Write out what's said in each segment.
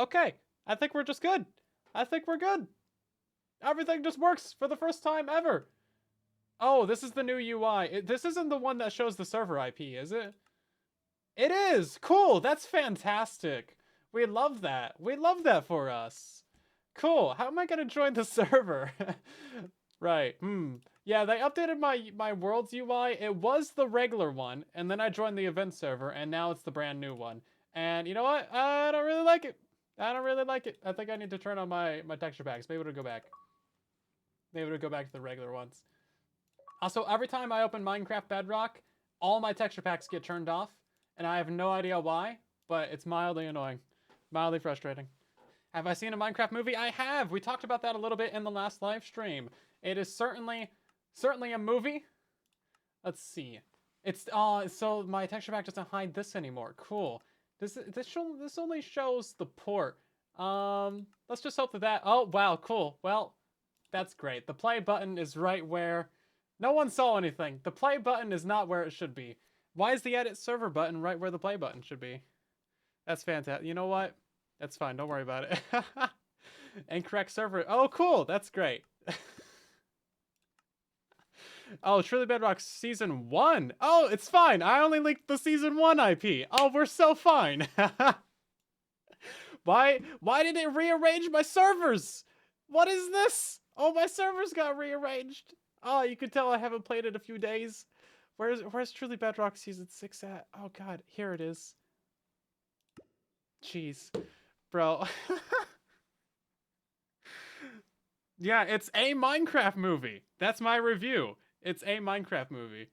Okay, I think we're just good. I think we're good. Everything just works for the first time ever. Oh, this is the new UI. This isn't the one that shows the server IP, is it? It is! Cool! That's fantastic. We love that. We love that for us. Cool. How am I gonna join the server? Right. Yeah, they updated my world's UI. It was the regular one, and then I joined the event server, and now it's the brand new one. And you know what? I don't really like it. I don't really like it. I think I need to turn on my texture packs. Maybe it'll go back. Maybe it'll go back to the regular ones. Also, every time I open Minecraft Bedrock, all my texture packs get turned off, and I have no idea why, but it's mildly annoying. Mildly frustrating. Have I seen a Minecraft movie? I have! We talked about that a little bit in the last live stream. It is certainly a movie. Let's see. It's, so my texture pack doesn't hide this anymore. Cool. This only shows the port. Let's just hope that, oh, wow, cool. Well, that's great. The play button is right where, no one saw anything. The play button is not where it should be. Why is the edit server button right where the play button should be? That's fantastic. You know what? That's fine. Don't worry about it. Incorrect server. Oh, cool. That's great. Oh, Truly Bedrock Season 1. Oh, it's fine. I only leaked the Season 1 IP. Oh, we're so fine. Why did it rearrange my servers? What is this? Oh, my servers got rearranged. Oh, you can tell I haven't played it a few days. Where's Truly Bedrock Season 6 at? Oh, God. Here it is. Jeez. Bro. Yeah, it's a Minecraft movie. That's my review. It's a Minecraft movie.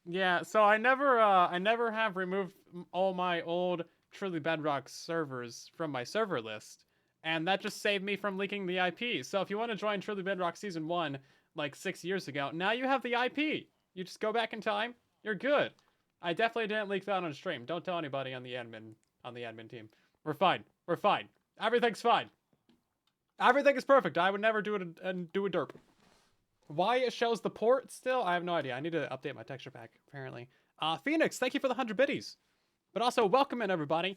Yeah, so I never have removed all my old Truly Bedrock servers from my server list, and that just saved me from leaking the IP. So if you want to join Truly Bedrock Season 1, like 6 years ago, now you have the IP. You just go back in time, you're good. I definitely didn't leak that on stream. Don't tell anybody on the admin team. We're fine. We're fine. Everything's fine. Everything is perfect. I would never do it and do a derp. Why it shows the port still, I have no idea. I need to update my texture pack, apparently. Phoenix, thank you for the 100 biddies. But also, welcome in, everybody.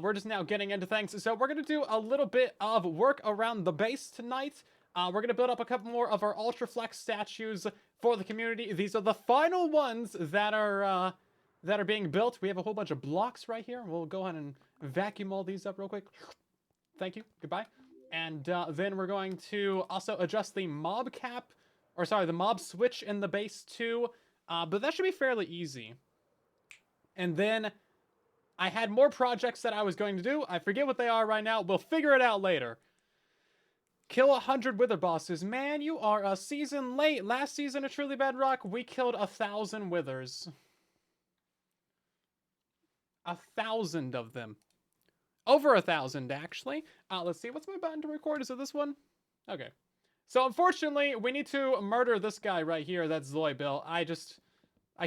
We're just now getting into things. So we're going to do a little bit of work around the base tonight. We're going to build up a couple more of our Ultra Flex statues for the community. These are the final ones that are being built. We have a whole bunch of blocks right here. We'll go ahead and vacuum all these up real quick. Thank you. Goodbye. And then we're going to also adjust the mob cap, or sorry, the mob switch in the base too. But that should be fairly easy. And then I had more projects that I was going to do. I forget what they are right now. We'll figure it out later. Kill 100 wither bosses. Man, you are a season late. Last season of Truly Bedrock, we killed 1,000 withers. 1,000 of them. Over 1,000, actually. Let's see. What's my button to record? Is it this one? Okay. So, unfortunately, we need to murder this guy right here. That's Zoy Bill. I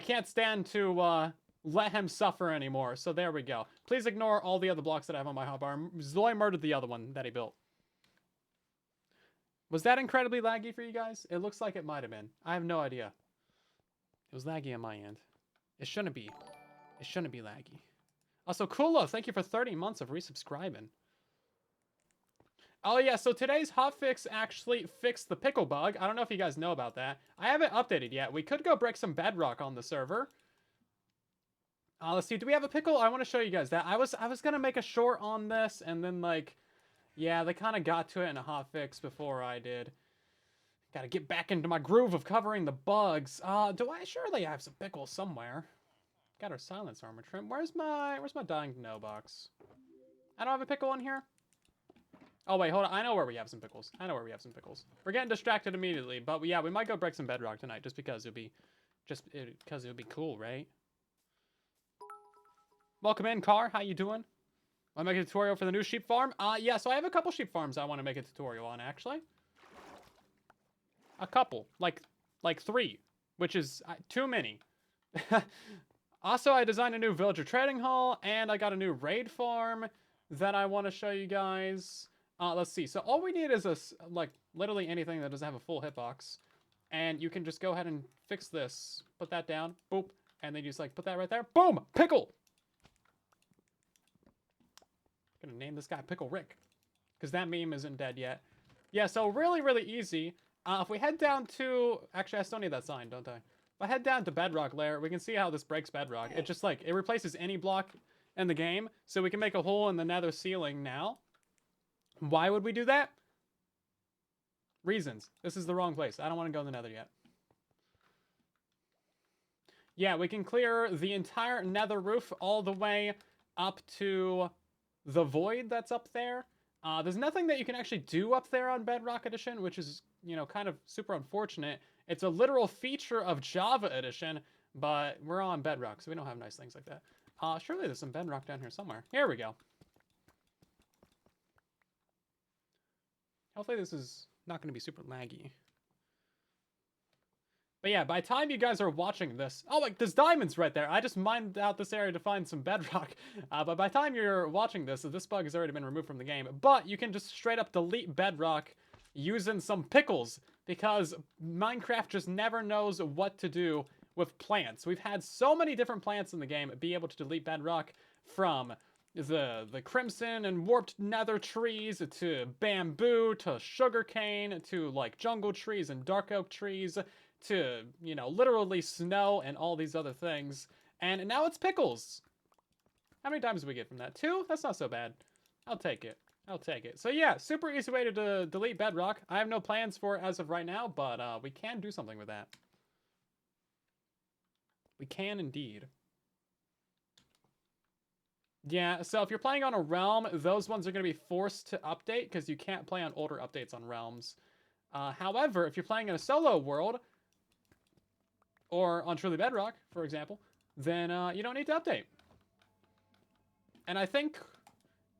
can't stand to let him suffer anymore. So, there we go. Please ignore all the other blocks that I have on my hotbar. Zoy murdered the other one that he built. Was that incredibly laggy for you guys? It looks like it might have been. I have no idea. It was laggy on my end. It shouldn't be. It shouldn't be laggy. Also, Kulo, thank you for 30 months of resubscribing. Oh yeah, so today's hotfix actually fixed the pickle bug. I don't know if you guys know about that. I haven't updated yet. We could go break some bedrock on the server. Let's see, do we have a pickle? I want to show you guys that. I was gonna make a short on this, and then like, yeah, they kind of got to it in a hotfix before I did. Gotta get back into my groove of covering the bugs. Do I surely have some pickles somewhere? Got our silence armor trim. Where's my dying to know box? I don't have a pickle on here. Oh wait, hold on. I know where we have some pickles. We're getting distracted immediately, but yeah, we might go break some bedrock tonight just because it would be cool, right? Welcome in, Car. How you doing? Want to make a tutorial for the new sheep farm? Yeah, so I have a couple sheep farms I want to make a tutorial on, actually. A couple. Like 3, which is too many. Also, I designed a new villager trading hall, and I got a new raid farm that I want to show you guys. Let's see. So all we need is literally anything that doesn't have a full hitbox. And you can just go ahead and fix this. Put that down. Boop. And then you just put that right there. Boom! Pickle! Gonna name this guy Pickle Rick, because that meme isn't dead yet. Yeah, so really, really easy. If we head down to... Actually, I still need that sign, don't I? If I head down to Bedrock layer, we can see how this breaks Bedrock. It just, like, it replaces any block in the game, so we can make a hole in the nether ceiling now. Why would we do that? Reasons. This is the wrong place. I don't want to go in the nether yet. Yeah, we can clear the entire nether roof all the way up to the void that's up there. There's nothing that you can actually do up there on Bedrock Edition, which is, you know, kind of super unfortunate. It's a literal feature of Java Edition, but we're on Bedrock, so we don't have nice things like that. Surely there's some Bedrock down here somewhere. Here we go. Hopefully this is not going to be super laggy. But yeah, by the time you guys are watching this... Oh, like, there's diamonds right there. I just mined out this area to find some bedrock. But by the time you're watching this bug has already been removed from the game. But you can just straight up delete bedrock using some pickles, because Minecraft just never knows what to do with plants. We've had so many different plants in the game be able to delete bedrock, from the crimson and warped nether trees, to bamboo, to sugarcane, to, like, jungle trees and dark oak trees, to, you know, literally snow and all these other things. And now it's pickles. How many times did we get from that? 2? That's not so bad. I'll take it. I'll take it. So yeah, super easy way to delete bedrock. I have no plans for it as of right now, but we can do something with that. We can indeed. Yeah, so if you're playing on a realm, those ones are going to be forced to update, because you can't play on older updates on realms. However, if you're playing in a solo world, or on Truly Bedrock, for example, then you don't need to update. And I think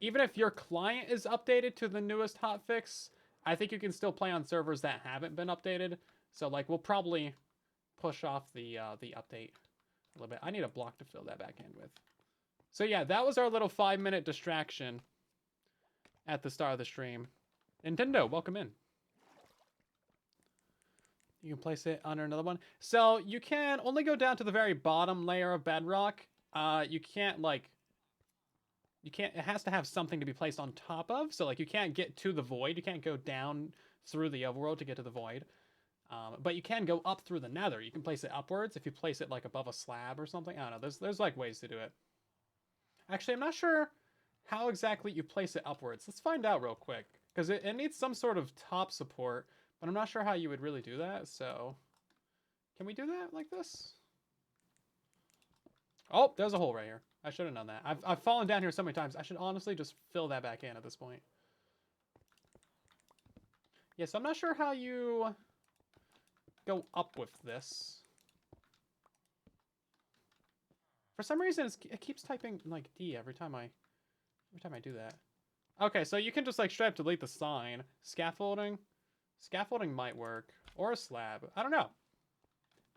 even if your client is updated to the newest hotfix, I think you can still play on servers that haven't been updated. So, like, we'll probably push off the update a little bit. I need a block to fill that back in with. So yeah, that was our little 5-minute distraction at the start of the stream. Nintendo, welcome in. You can place it under another one. So you can only go down to the very bottom layer of bedrock. You can't, like... it has to have something to be placed on top of. So, like, you can't get to the void. You can't go down through the overworld to get to the void. But you can go up through the nether. You can place it upwards if you place it, like, above a slab or something. I don't know. There's like, ways to do it. Actually, I'm not sure how exactly you place it upwards. Let's find out real quick. Because it needs some sort of top support. But I'm not sure how you would really do that, so... Can we do that like this? Oh, there's a hole right here. I should have known that. I've fallen down here so many times. I should honestly just fill that back in at this point. Yeah, so I'm not sure how you go up with this. For some reason, it keeps typing, like, D every time I do that. Okay, so you can just, like, straight up delete the sign. Scaffolding? Scaffolding might work. Or a slab. I don't know.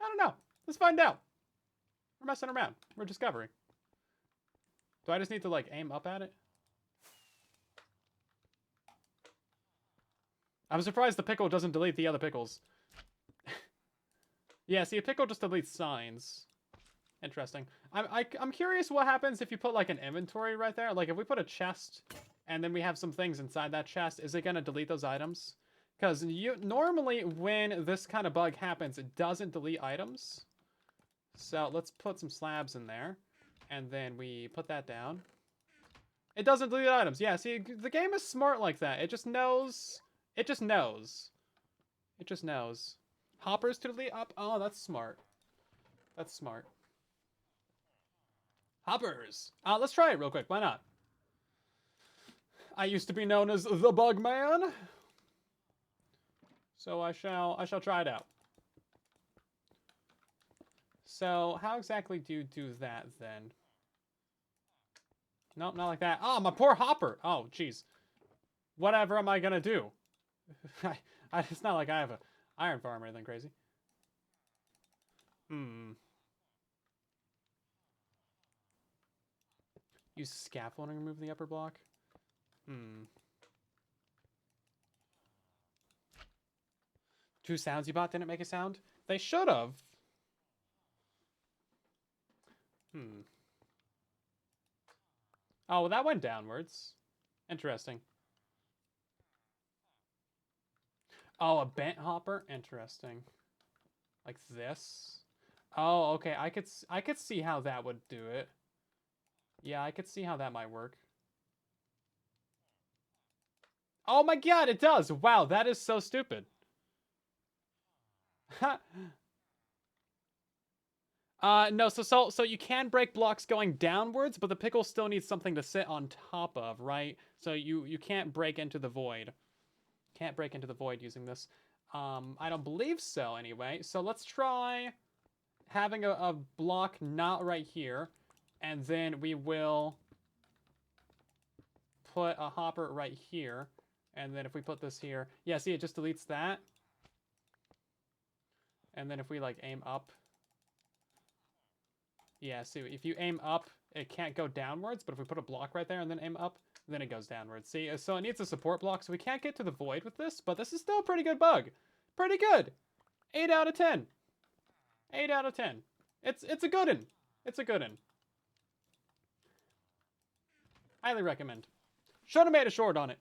I don't know. Let's find out. We're messing around. We're discovering. Do I just need to, like, aim up at it? I'm surprised the pickle doesn't delete the other pickles. Yeah, see, a pickle just deletes signs. Interesting. I'm curious what happens if you put, like, an inventory right there. Like, if we put a chest and then we have some things inside that chest, is it going to delete those items? Because normally when this kind of bug happens, it doesn't delete items. So let's put some slabs in there. And then we put that down. It doesn't delete items. Yeah, see, the game is smart like that. It just knows. It just knows. It just knows. Hoppers to delete up. Oh, that's smart. That's smart. Hoppers. Let's try it real quick. Why not? I used to be known as the Bug Man. So I shall try it out. So how exactly do you do that then? Nope, not like that. Oh, my poor hopper. Oh, jeez. Whatever am I gonna do? It's not like I have a iron farm or anything crazy. Use scaffolding to remove the upper block. Two sounds you bought didn't make a sound? They should have. Oh, well, that went downwards. Interesting. Oh, a bent hopper? Interesting. Like this? Oh, okay. I could see how that would do it. Yeah, I could see how that might work. Oh my god, it does! Wow, that is so stupid. No, so you can break blocks going downwards, but the pickle still needs something to sit on top of, right? So you can't break into the void. Can't break into the void using this. I don't believe so anyway. So let's try having a block not right here, and then we will put a hopper right here, and then if we put this here, yeah, see, it just deletes that. And then if we like aim up, yeah, see, if you aim up, it can't go downwards, but if we put a block right there and then aim up, then it goes downwards. See, so it needs a support block, so we can't get to the void with this, but this is still a pretty good bug. Pretty good. 8 out of 10. 8 out of 10. It's a good one. It's a good one. Highly recommend. Should have made a short on it.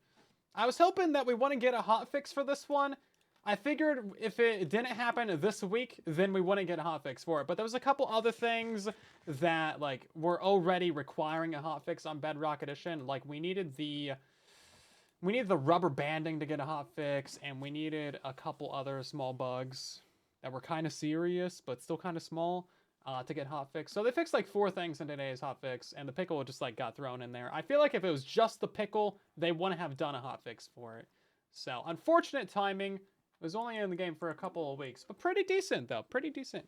I was hoping that we wouldn't get a hotfix for this one. I figured if it didn't happen this week, then we wouldn't get a hotfix for it. But there was a couple other things that like were already requiring a hotfix on Bedrock Edition. Like we needed the rubber banding to get a hotfix, and we needed a couple other small bugs that were kind of serious but still kind of small to get hotfix. So they fixed like 4 things in today's hotfix, and the pickle just like got thrown in there. I feel like if it was just the pickle, they wouldn't have done a hotfix for it. So unfortunate timing. It was only in the game for a couple of weeks, but pretty decent though. Pretty decent.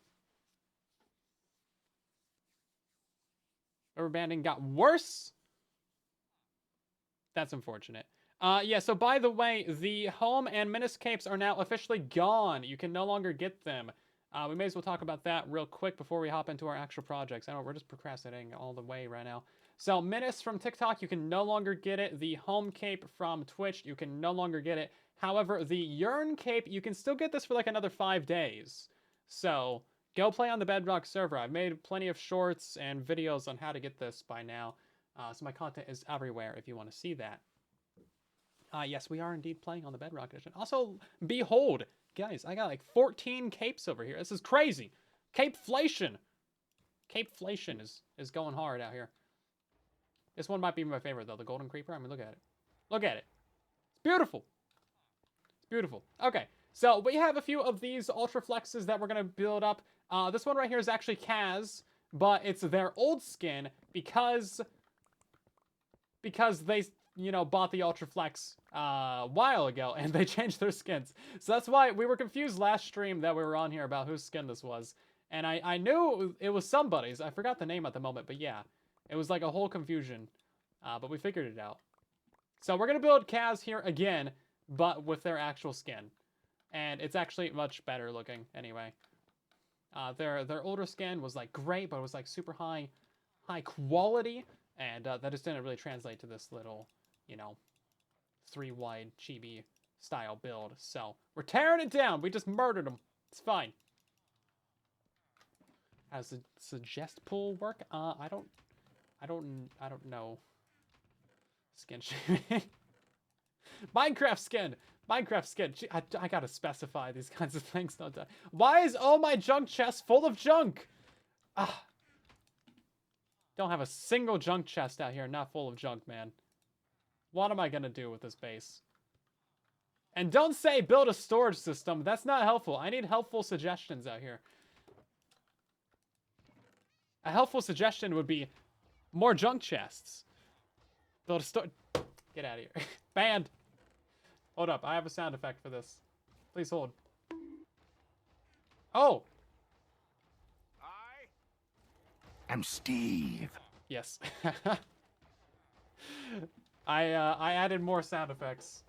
Rubber banding got worse. That's unfortunate. Yeah, so by the way, the home and menace capes are now officially gone. You can no longer get them. We may as well talk about that real quick before we hop into our actual projects. I know we're just procrastinating all the way right now. So menace from TikTok, you can no longer get it. The home cape from Twitch, you can no longer get it. However, the Yearn cape, you can still get this for like another 5 days. So go play on the Bedrock server. I've made plenty of shorts and videos on how to get this by now. So my content is everywhere if you want to see that. Yes, we are indeed playing on the Bedrock Edition. Also, behold, guys, I got like 14 capes over here. This is crazy. Capeflation. Capeflation is going hard out here. This one might be my favorite, though. The Golden Creeper. I mean, look at it. Look at it. It's beautiful. It's beautiful. Okay, so we have a few of these Ultra Flexes that we're going to build up. This one right here is actually Kaz, but it's their old skin because they, you know, bought the Ultra Flex a while ago, and they changed their skins. So that's why we were confused last stream that we were on here about whose skin this was. And I knew it was somebody's. I forgot the name at the moment, but yeah. It was like a whole confusion, but we figured it out. So we're going to build Kaz here again, but with their actual skin. And it's actually much better looking anyway. Their older skin was like great, but it was like super high quality. And that just didn't really translate to this little, you know, 3-wide chibi style build. So we're tearing it down. We just murdered them. It's fine. How's the suggest pull work? I don't know. Skin shaming. Minecraft skin. Minecraft skin. Gee, I gotta specify these kinds of things, don't I? Why is all my junk chest full of junk? Ah. Don't have a single junk chest out here not full of junk, man. What am I gonna do with this base? And don't say build a storage system. That's not helpful. I need helpful suggestions out here. A helpful suggestion would be more junk chests. Build a store. Get out of here. Banned. Hold up. I have a sound effect for this. Please hold. Oh. I'm Steve. Yes. I added more sound effects.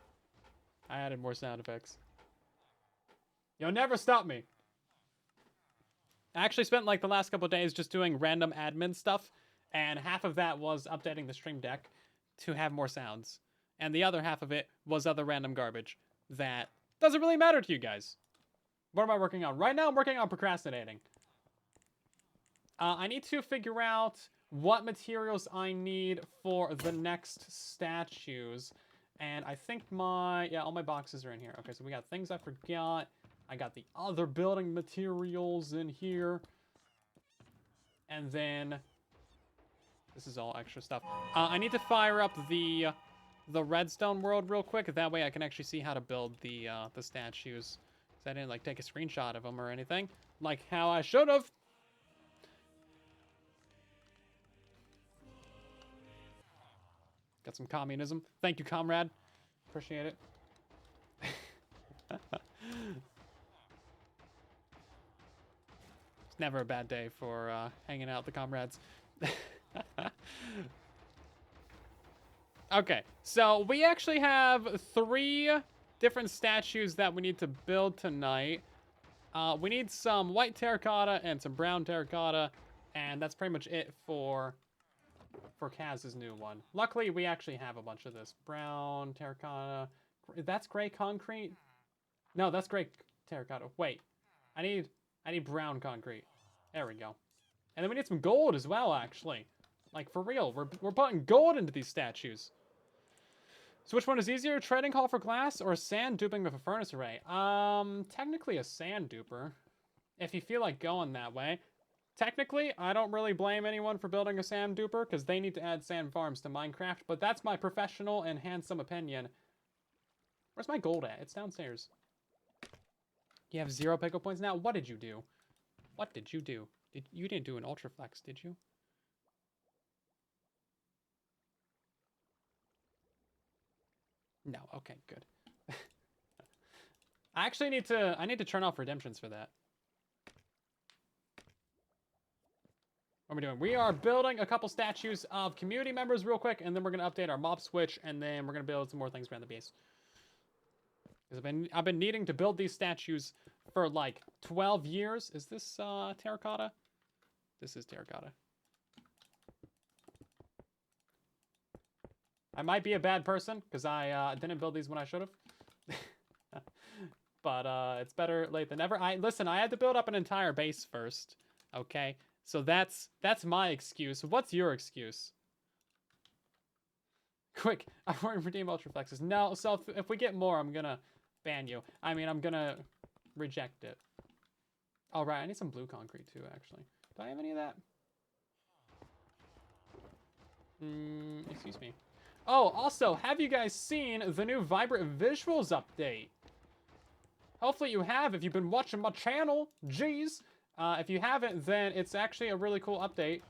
You'll never stop me. I actually spent like the last couple of days just doing random admin stuff, and half of that was updating the stream deck to have more sounds, and the other half of it was other random garbage that doesn't really matter to you guys. What am I working on? Right now I'm working on procrastinating. I need to figure out what materials I need for the next statues. And I think all my boxes are in here. Okay, so we got things I forgot. I got the other building materials in here. And then this is all extra stuff. I need to fire up the redstone world real quick. That way I can actually see how to build the statues. Because I didn't like take a screenshot of them or anything, like how I should have. Got some communism. Thank you, comrade. Appreciate it. It's never a bad day for hanging out with the comrades. Okay, so we actually have 3 different statues that we need to build tonight. We need some white terracotta and some brown terracotta, and that's pretty much it for Kaz's new one. Luckily, we actually have a bunch of this. Brown terracotta. That's gray concrete? No, that's gray terracotta. Wait, I need brown concrete. There we go. And then we need some gold as well, actually. Like, for real, we're putting gold into these statues. So which one is easier, trading hall for glass or sand duping with a furnace array? Technically a sand duper, if you feel like going that way. Technically, I don't really blame anyone for building a sand duper because they need to add sand farms to Minecraft, but that's my professional and handsome opinion. Where's my gold at? It's downstairs. You have 0 pickle points now? What did you do? What did you do? You didn't do an ultra flex, did you? No, okay, good. I actually need to turn off redemptions for that. What are we doing? We are building a couple statues of community members real quick, and then we're gonna update our mob switch, and then we're gonna build some more things around the base. Because I've been needing to build these statues for like 12 years. Is this terracotta? This is terracotta. I might be a bad person because I didn't build these when I should have. But it's better late than never. Listen, I had to build up an entire base first. Okay, so that's my excuse. What's your excuse? Quick, I want to redeem ultra flexes. No, so if we get more, I'm gonna ban you. I mean, I'm gonna reject it. All right, I need some blue concrete too, actually. Do I have any of that? Excuse me. Oh, also, have you guys seen the new Vibrant Visuals update? Hopefully you have if you've been watching my channel. Jeez. If you haven't, then it's actually a really cool update.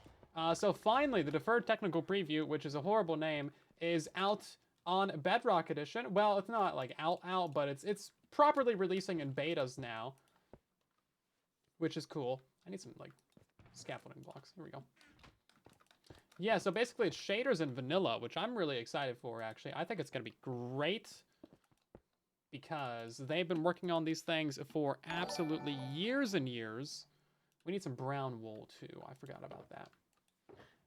So finally, the Deferred Technical Preview, which is a horrible name, is out on Bedrock Edition. Well, it's not like out, but it's properly releasing in betas now, which is cool. I need some like scaffolding blocks. Here we go. Yeah, so basically it's shaders and vanilla, which I'm really excited for, actually. I think it's going to be great because they've been working on these things for absolutely years and years. We need some brown wool, too. I forgot about that.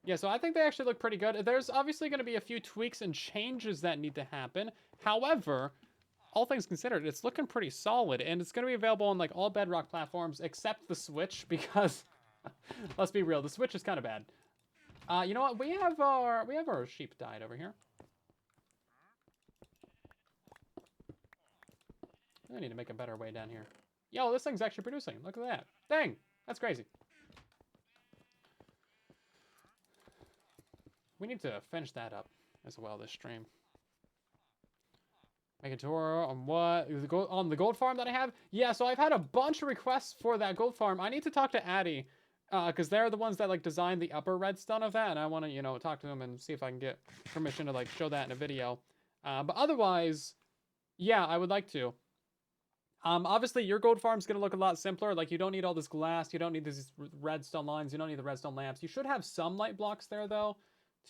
Yeah, so I think they actually look pretty good. There's obviously going to be a few tweaks and changes that need to happen. However, all things considered, it's looking pretty solid, and it's going to be available on like all Bedrock platforms except the Switch because, let's be real, the Switch is kind of bad. You know what? We have our sheep died over here. I need to make a better way down here. Yo, this thing's actually producing. Look at that. Dang, that's crazy. We need to finish that up as well this stream. Make a tour on what? On the gold farm that I have? Yeah, so I've had a bunch of requests for that gold farm. I need to talk to Addy. Because they're the ones that like designed the upper redstone of that, and I want to, you know, talk to them and see if I can get permission to like show that in a video. But otherwise, yeah, I would like to. Obviously, your gold farm's gonna look a lot simpler. Like, you don't need all this glass, you don't need these redstone lines, you don't need the redstone lamps. You should have some light blocks there though,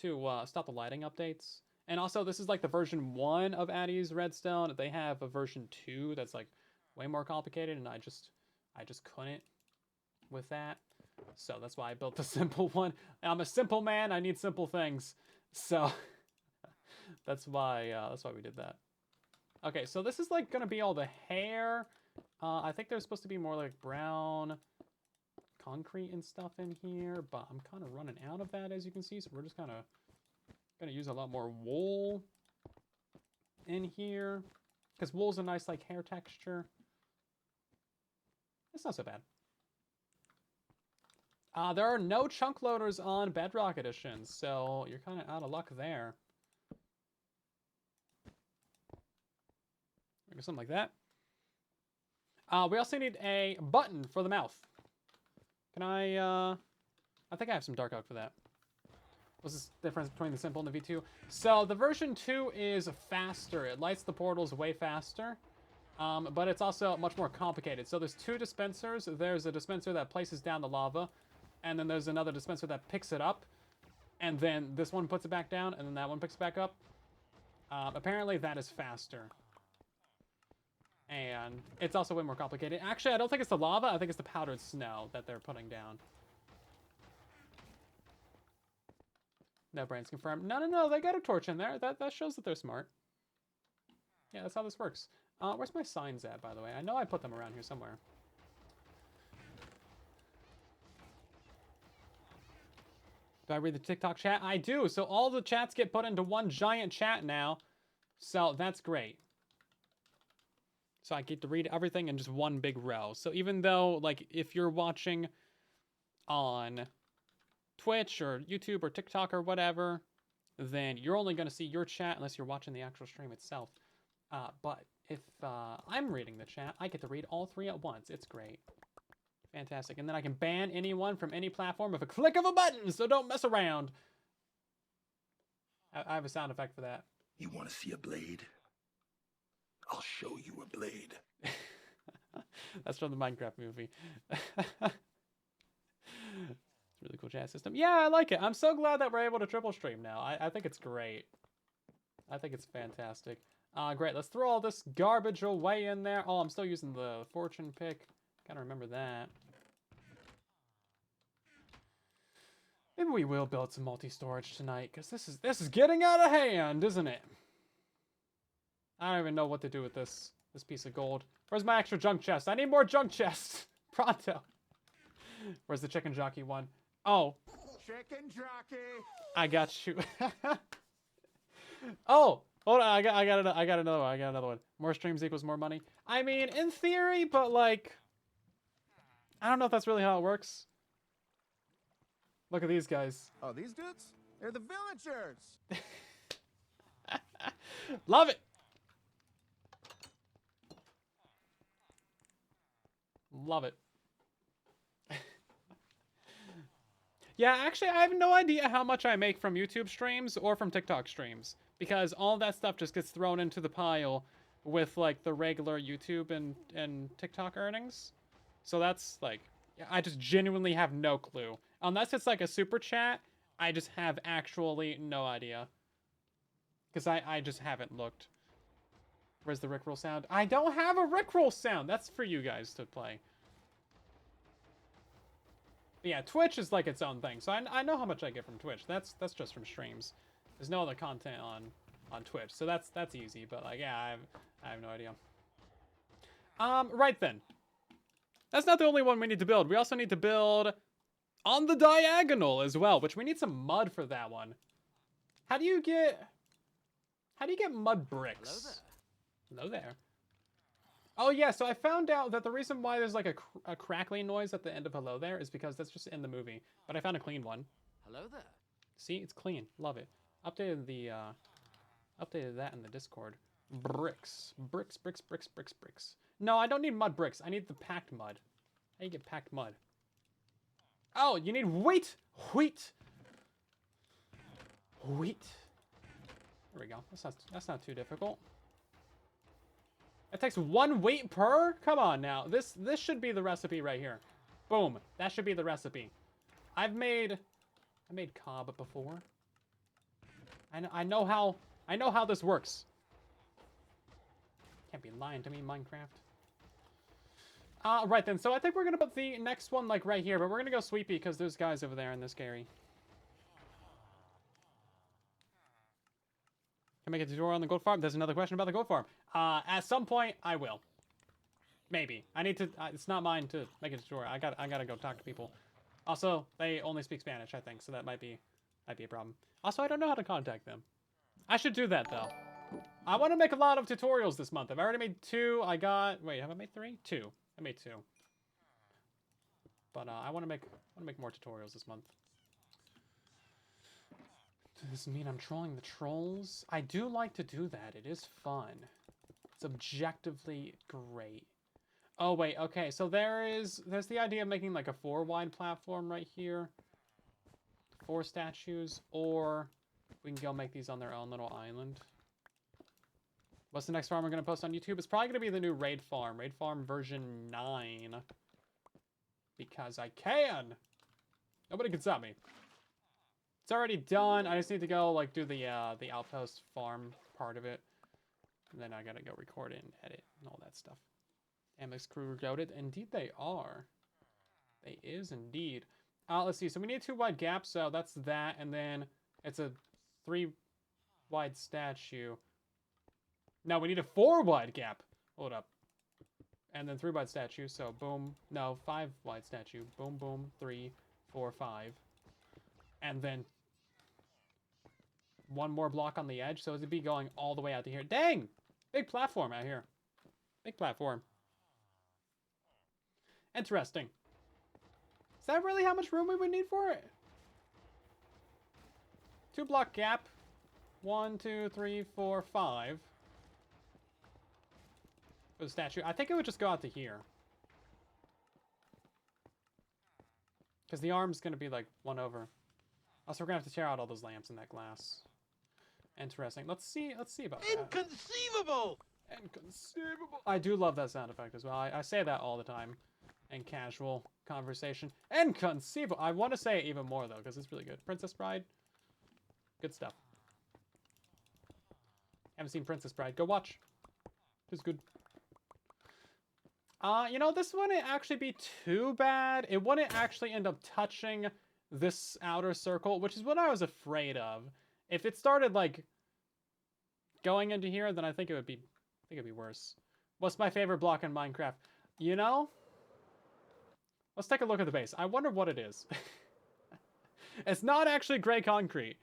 to stop the lighting updates. And also, this is like the version 1 of Addy's redstone. They have a version 2 that's like way more complicated, and I just couldn't with that. So that's why I built the simple one. I'm a simple man. I need simple things. So that's why we did that. Okay, so this is like gonna be all the hair. I think there's supposed to be more like brown concrete and stuff in here, but I'm kind of running out of that, as you can see, so we're just kind of gonna use a lot more wool in here, because wool's a nice, like, hair texture. It's not so bad. There are no chunk loaders on Bedrock Edition, so you're kind of out of luck there. Maybe something like that. We also need a button for the mouth. Can I think I have some dark oak for that. What's the difference between the simple and the V2? So the version 2 is faster. It lights the portals way faster. But it's also much more complicated. So there's 2 dispensers. There's a dispenser that places down the lava. And then there's another dispenser that picks it up. And then this one puts it back down. And then that one picks it back up. Apparently that is faster. And it's also way more complicated. Actually, I don't think it's the lava. I think it's the powdered snow that they're putting down. No brains confirmed. No. They got a torch in there. That shows that they're smart. Yeah, that's how this works. Where's my signs at, by the way? I know I put them around here somewhere. Do I read the TikTok chat? I do. So all the chats get put into one giant chat now. So that's great. So I get to read everything in just one big row. So even though, like, if you're watching on Twitch or YouTube or TikTok or whatever, then you're only going to see your chat unless you're watching the actual stream itself. But if I'm reading the chat, I get to read all 3 at once. It's great. Fantastic. And then I can ban anyone from any platform with a click of a button, so don't mess around. I have a sound effect for that. You want to see a blade? I'll show you a blade. That's from the Minecraft movie. It's a really cool chat system. Yeah, I like it. I'm so glad that we're able to triple stream now. I think it's great. I think it's fantastic. Great. Let's throw all this garbage away in there. Oh, I'm still using the fortune pick. Gotta remember that. Maybe we will build some multi-storage tonight, because this is getting out of hand, isn't it? I don't even know what to do with this piece of gold. Where's my extra junk chest? I need more junk chests. Pronto. Where's the chicken jockey one? Oh. Chicken jockey. I got you. Oh, hold on. I got another one. I got another one. More streams equals more money. I mean, in theory, but like, I don't know if that's really how it works. Look at these guys. Oh, these dudes? They're the villagers. Love it. Love it. Yeah, actually, I have no idea how much I make from YouTube streams or from TikTok streams, because all that stuff just gets thrown into the pile with, like, the regular YouTube and TikTok earnings. So that's, like, I just genuinely have no clue. Unless it's, like, a super chat, I just have actually no idea. Because I just haven't looked. Where's the Rickroll sound? I don't have a Rickroll sound! That's for you guys to play. But yeah, Twitch is like its own thing, so I know how much I get from Twitch. That's just from streams. There's no other content on Twitch, so that's easy. But like, yeah, I have no idea. Right then. That's not the only one we need to build. We also need to build on the diagonal as well, which we need some mud for that one. How do you get mud bricks? Hello there. Oh yeah, so I found out that the reason why there's like a crackling noise at the end of hello there is because that's just in the movie. But I found a clean one. Hello there. See, it's clean. Love it. Updated that in the Discord. Bricks. Bricks. No, I don't need mud bricks. I need the packed mud. How do you get packed mud? Oh, you need wheat. Wheat. There we go. That's not too difficult. It takes 1 wheat per? Come on now. This should be the recipe right here. Boom. That should be the recipe. I made cob before. I know how this works. Can't be lying to me, Minecraft. Right then. So I think we're gonna put the next one like right here, but we're gonna go sweepy because there's guys over there and they're scary. Can I make a tutorial on the goat farm? There's another question about the goat farm. At some point, I will. Maybe. I need to, it's not mine to make a tutorial. I gotta go talk to people. Also, they only speak Spanish, I think, so that might be a problem. Also, I don't know how to contact them. I should do that, though. I want to make a lot of tutorials this month. I've already made 2. I got... Wait, have I made 3? 2. I made 2. But I want to make more tutorials this month. Does this mean I'm trolling the trolls? I do like to do that. It is fun. It's objectively great. Oh, wait. Okay, so there's the idea of making like a 4-wide platform right here. 4 statues, or we can go make these on their own little island. What's the next farm we're going to post on YouTube? It's probably going to be the new Raid Farm. Raid Farm version 9. Because I can! Nobody can stop me. It's already done. I just need to go, like, do the outpost farm part of it. And then I gotta go record it and edit and all that stuff. MX crew goated. Indeed they are. They is indeed. Let's see. So we need a 2-wide gap, so that's that. And then it's a 3-wide statue. No, we need a 4-wide gap. Hold up. And then 3-wide statue, so boom. No, 5-wide statue. Boom, boom, 3, 4, 5. And then 1 more block on the edge, so it'd be going all the way out to here. Dang! Big platform out here. Big platform. Interesting. Is that really how much room we would need for it? 2-block gap. 1, 2, 3, 4, 5. For the statue. I think it would just go out to here. Because the arm's going to be like 1 over. Also, we're going to have to tear out all those lamps in that glass. Interesting. Let's see about that. Inconceivable! Inconceivable. I do love that sound effect as well. I say that all the time in casual conversation. Inconceivable. I want to say it even more, though, because it's really good. Princess Bride. Good stuff. Haven't seen Princess Bride. Go watch. It's good. You know, this wouldn't actually be too bad. It wouldn't actually end up touching this outer circle, which is what I was afraid of. If it started, like, going into here, then I think it'd be worse. What's my favorite block in Minecraft? You know? Let's take a look at the base. I wonder what it is. It's not actually gray concrete.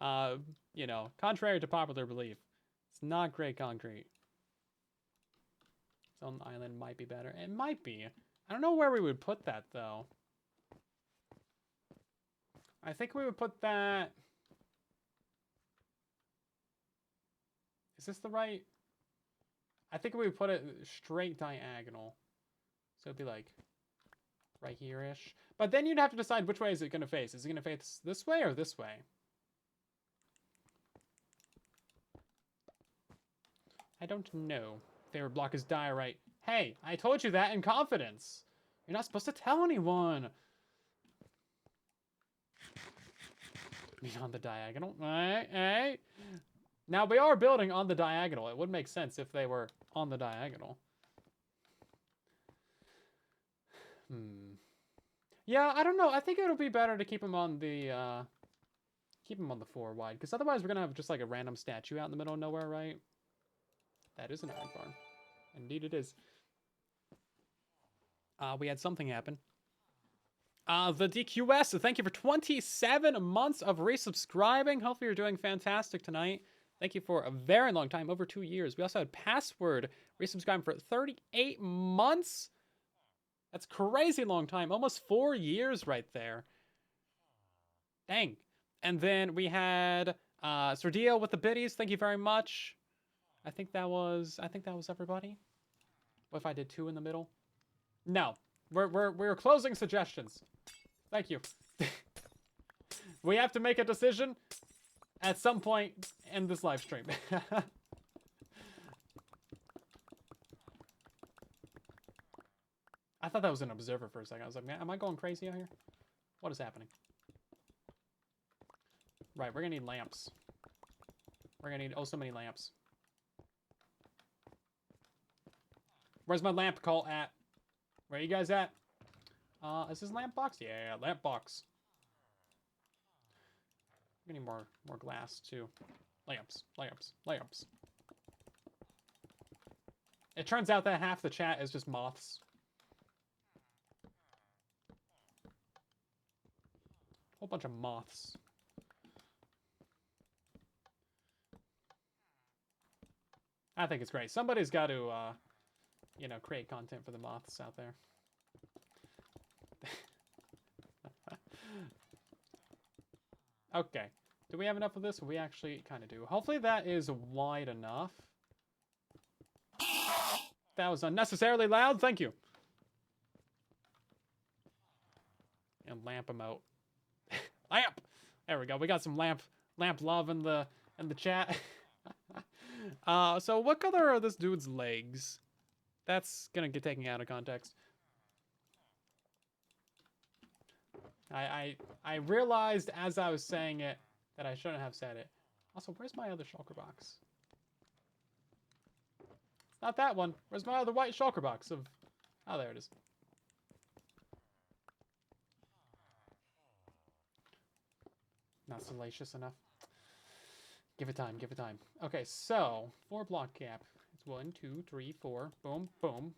You know, contrary to popular belief. It's not gray concrete. Its own island might be better. It might be. I don't know where we would put that, though. I think we would put that... Is this the right... I think we would put it straight diagonal. So it'd be like... right here-ish. But then you'd have to decide which way is it going to face. Is it going to face this way or this way? I don't know. Favorite block is diorite. Hey, I told you that in confidence. You're not supposed to tell anyone. On the diagonal. Hey. Now, we are building on the diagonal. It would make sense if they were on the diagonal. Yeah, I don't know. I think it'll be better to keep them on the 4-wide, because otherwise we're gonna have just like a random statue out in the middle of nowhere, right? That is an iron farm. Indeed it is. We had something happen. The DQS, thank you for 27 months of resubscribing. Hopefully you're doing fantastic tonight. Thank you for a very long time, over 2 years. We also had Password resubscribing for 38 months. That's crazy long time. Almost 4 years right there. Dang. And then we had Serdio with the biddies. Thank you very much. I think that was everybody. What if I did 2 in the middle? No. We're closing suggestions. Thank you. We have to make a decision at some point in this live stream. I thought that was an observer for a second. I was like, man, am I going crazy out here? What is happening? Right, we're gonna need lamps. We're gonna need oh so many lamps. Where's my lamp call at? Where are you guys at? Is this lamp box? Yeah, lamp box. We need more lamps too. Lamps. It turns out that half the chat is just moths. Whole bunch of moths. I think it's great. Somebody's got to, you know, create content for the moths out there. Okay. Do we have enough of this? We actually kind of do. Hopefully that is wide enough. That was unnecessarily loud. Thank you. And lamp emote. Lamp! There we go. We got some lamp love in the chat. So what color are this dude's legs? That's gonna get taken out of context. I realized as I was saying it that I shouldn't have said it. Also, where's my other shulker box? It's not that one. Where's my other white shulker box of... Oh, there it is. Not salacious enough. Give it time, give it time. Okay, so 4 block cap. It's 1, 2, 3, 4. Boom, boom.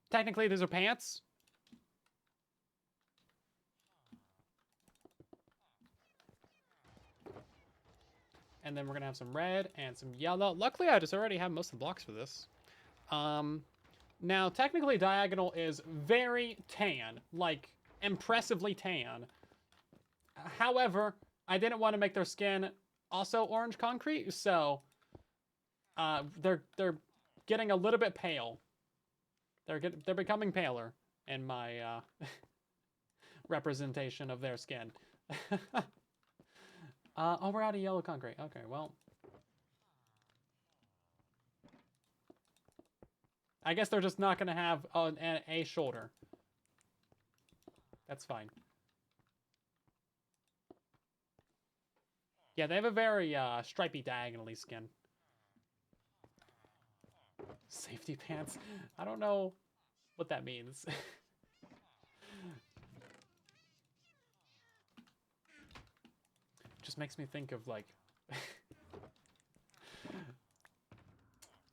Technically, these are pants. And then we're gonna have some red and some yellow. Luckily, I just already have most of the blocks for this. Now, technically, diagonal is very tan, like impressively tan. However, I didn't want to make their skin also orange concrete, so they're getting a little bit pale. They're becoming paler in my representation of their skin. Oh, we're out of yellow concrete. Okay, well. I guess they're just not going to have a shoulder. That's fine. Yeah, they have a very stripy diagonally skin. Safety pants. I don't know what that means. Just makes me think of like...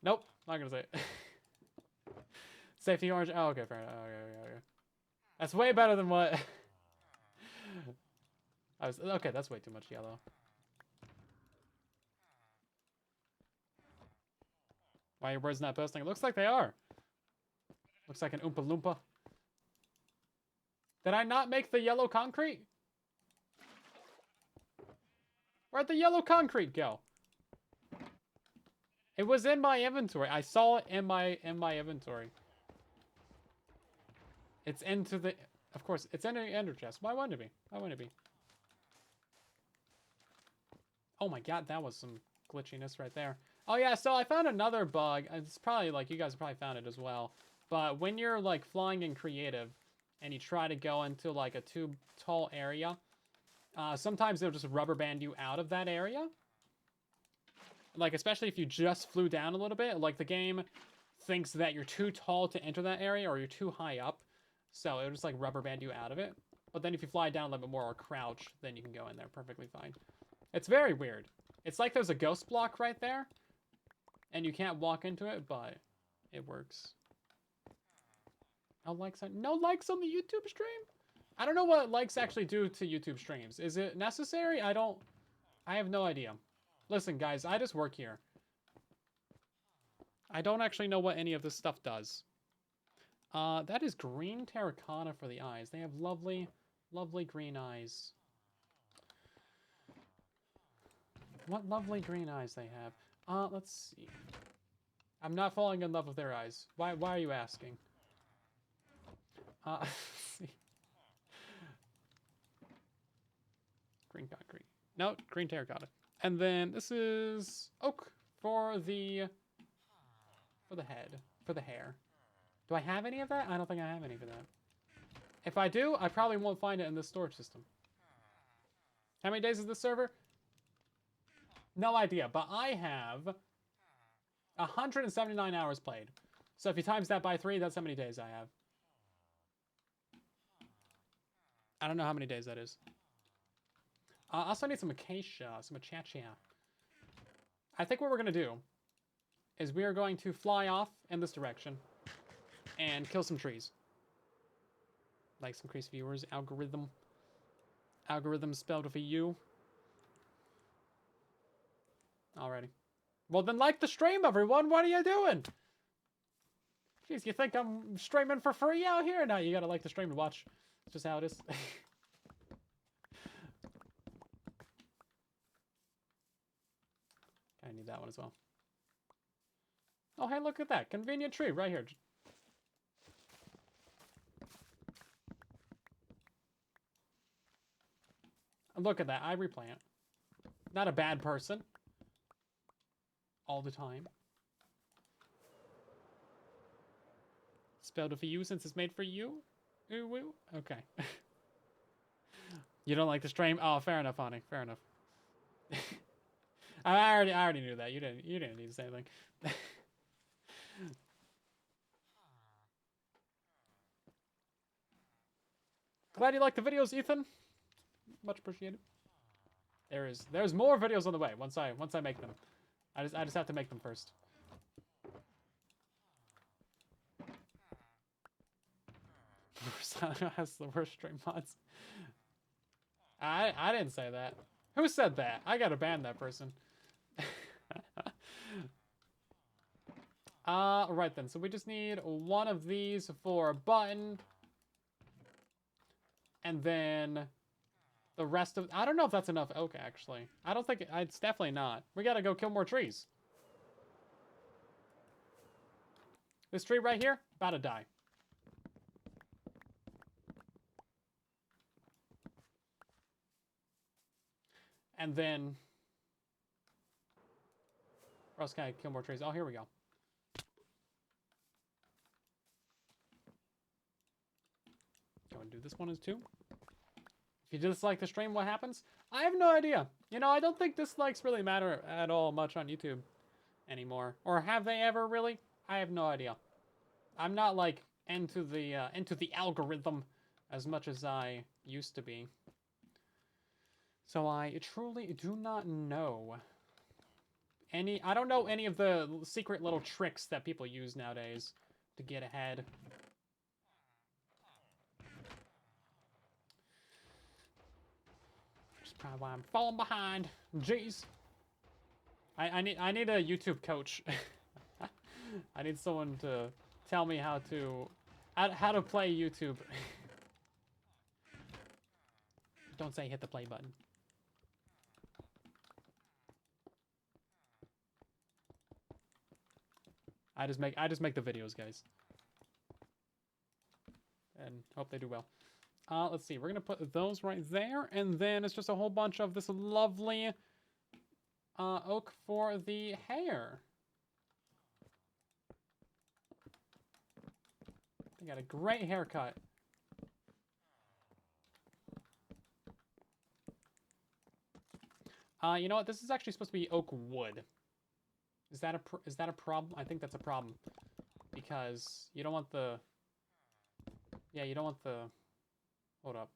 Nope, not gonna say it. Safety orange. Oh, okay, fair enough. Okay. That's way better than what... I was... Okay, that's way too much yellow. Why are your words not posting? It looks like they are. Looks like an Oompa Loompa. Did I not make the yellow concrete? Where'd the yellow concrete go? It was in my inventory. I saw it in my inventory. It's into the... Of course, it's in the ender chest. Why wouldn't it be? Why wouldn't it be? Oh my god, that was some glitchiness right there. Oh yeah, so I found another bug. It's probably like you guys probably found it as well. But when you're like flying in creative and you try to go into like a too tall area, sometimes they'll just rubber band you out of that area. Like, especially if you just flew down a little bit, like the game thinks that you're too tall to enter that area or you're too high up. So it'll just like rubber band you out of it. But then if you fly down a little bit more or crouch, then you can go in there perfectly fine. It's very weird. It's like there's a ghost block right there. And you can't walk into it, but it works. No likes on the YouTube stream? I don't know what likes actually do to YouTube streams. Is it necessary? I have no idea. Listen, guys, I just work here. I don't actually know what any of this stuff does. That is green terracotta for the eyes. They have lovely, lovely green eyes. What lovely green eyes they have. Let's see. I'm not falling in love with their eyes. Why are you asking? Let's see. Green concrete. No, green terracotta. And then this is oak for the head, for the hair. Do I have any of that? I don't think I have any of that. If I do, I probably won't find it in this storage system. How many days is this server? No idea, but I have 179 hours played. So if you times that by 3, that's how many days I have. I don't know how many days that is. I also need some acacia, some achacha. I think what we're going to do is we are going to fly off in this direction and kill some trees. Like some crazy viewers, algorithm spelled with a U. Alrighty. Well, then like the stream, everyone. What are you doing? Jeez, you think I'm streaming for free out here? No, you gotta like the stream to watch. It's just how it is. I need that one as well. Oh, hey, look at that. Convenient tree right here. Look at that. I replant. Not a bad person. All the time. Spelled with a U since it's made for you? Ooh, woo. Okay. You don't like the stream? Oh, fair enough, honey. Fair enough. I already knew that. You didn't need to say anything. Glad you like the videos, Ethan. Much appreciated. There's more videos on the way once I make them. I just have to make them first. Has the worst stream mods. I didn't say that. Who said that? I gotta ban that person. Right then. So we just need one of these for a button. And then the rest of... I don't know if that's enough oak, actually. I don't think... It's definitely not. We gotta go kill more trees. This tree right here, about to die. And then... Where else can I kill more trees? Oh, here we go. Go and do this one as two. If you dislike the stream, what happens? I have no idea. You know, I don't think dislikes really matter at all much on YouTube anymore. Or have they ever really? I have no idea. I'm not like into the algorithm as much as I used to be. So I truly do not know I don't know any of the secret little tricks that people use nowadays to get ahead. That's probably why I'm falling behind. Jeez. I need a YouTube coach. I need someone to tell me how to play YouTube. Don't say hit the play button. I just make the videos, guys. And hope they do well. Let's see. We're going to put those right there. And then it's just a whole bunch of this lovely oak for the hair. They got a great haircut. You know what? This is actually supposed to be oak wood. Is that a problem? I think that's a problem. Because you don't want the... Yeah, you don't want the... Hold up.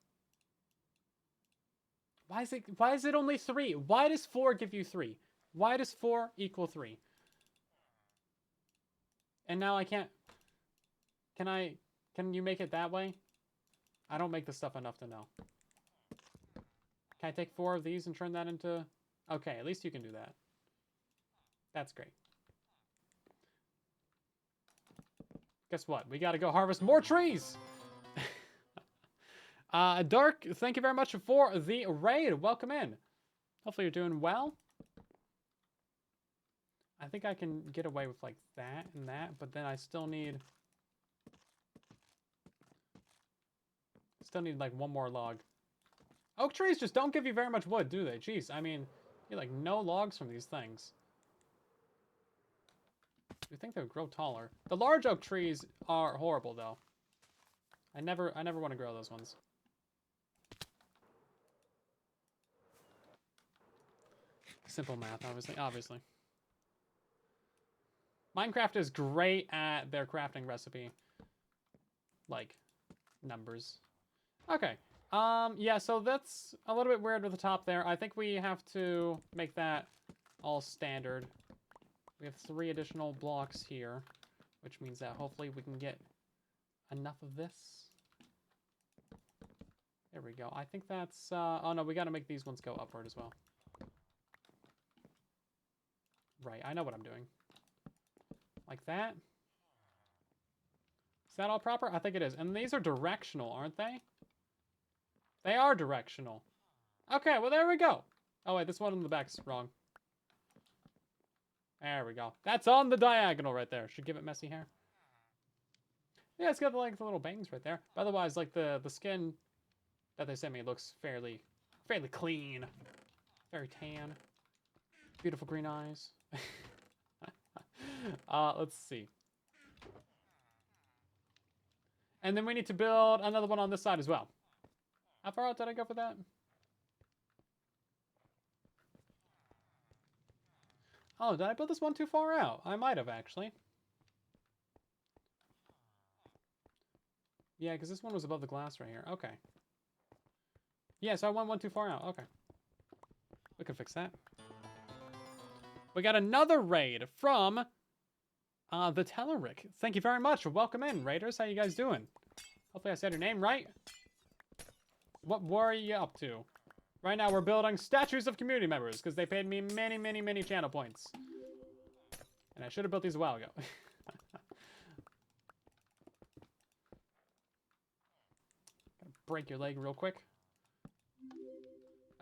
Why is it only 3? Why does 4 give you 3? Why does 4 equal 3? And now I can't... Can you make it that way? I don't make this stuff enough to know. Can I take 4 of these and turn that into... Okay, at least you can do that. That's great. Guess what? We gotta go harvest more trees! Dark, thank you very much for the raid. Welcome in. Hopefully you're doing well. I think I can get away with like that and that, but then I still need like one more log. Oak trees just don't give you very much wood, do they? Jeez, I mean, you get like no logs from these things. You think they would grow taller. The large oak trees are horrible though. I never want to grow those ones. Simple math, obviously. Minecraft is great at their crafting recipe. Like, numbers. Okay. Yeah, so that's a little bit weird with the top there. I think we have to make that all standard. We have 3 additional blocks here, which means that hopefully we can get enough of this. There we go. I think that's... oh, no, we got to make these ones go upward as well. Right, I know what I'm doing. Like that. Is that all proper? I think it is. And these are directional, aren't they? They are directional. Okay, well, there we go. Oh, wait, this one in the back's wrong. There we go. That's on the diagonal right there. Should give it messy hair. Yeah, it's got like the little bangs right there. But otherwise, like the skin that they sent me looks fairly clean. Very tan. Beautiful green eyes. Let's see. And then we need to build another one on this side as well. How far out did I go for that? Oh, did I build this one too far out? I might have, actually. Yeah, because this one was above the glass right here. Okay. Yeah, so I went one too far out. Okay. We can fix that. We got another raid from the Tellerick. Thank you very much. Welcome in, raiders. How you guys doing? Hopefully I said your name right. What were you up to? Right now we're building statues of community members because they paid me many, many, many channel points. And I should have built these a while ago. Gotta break your leg real quick.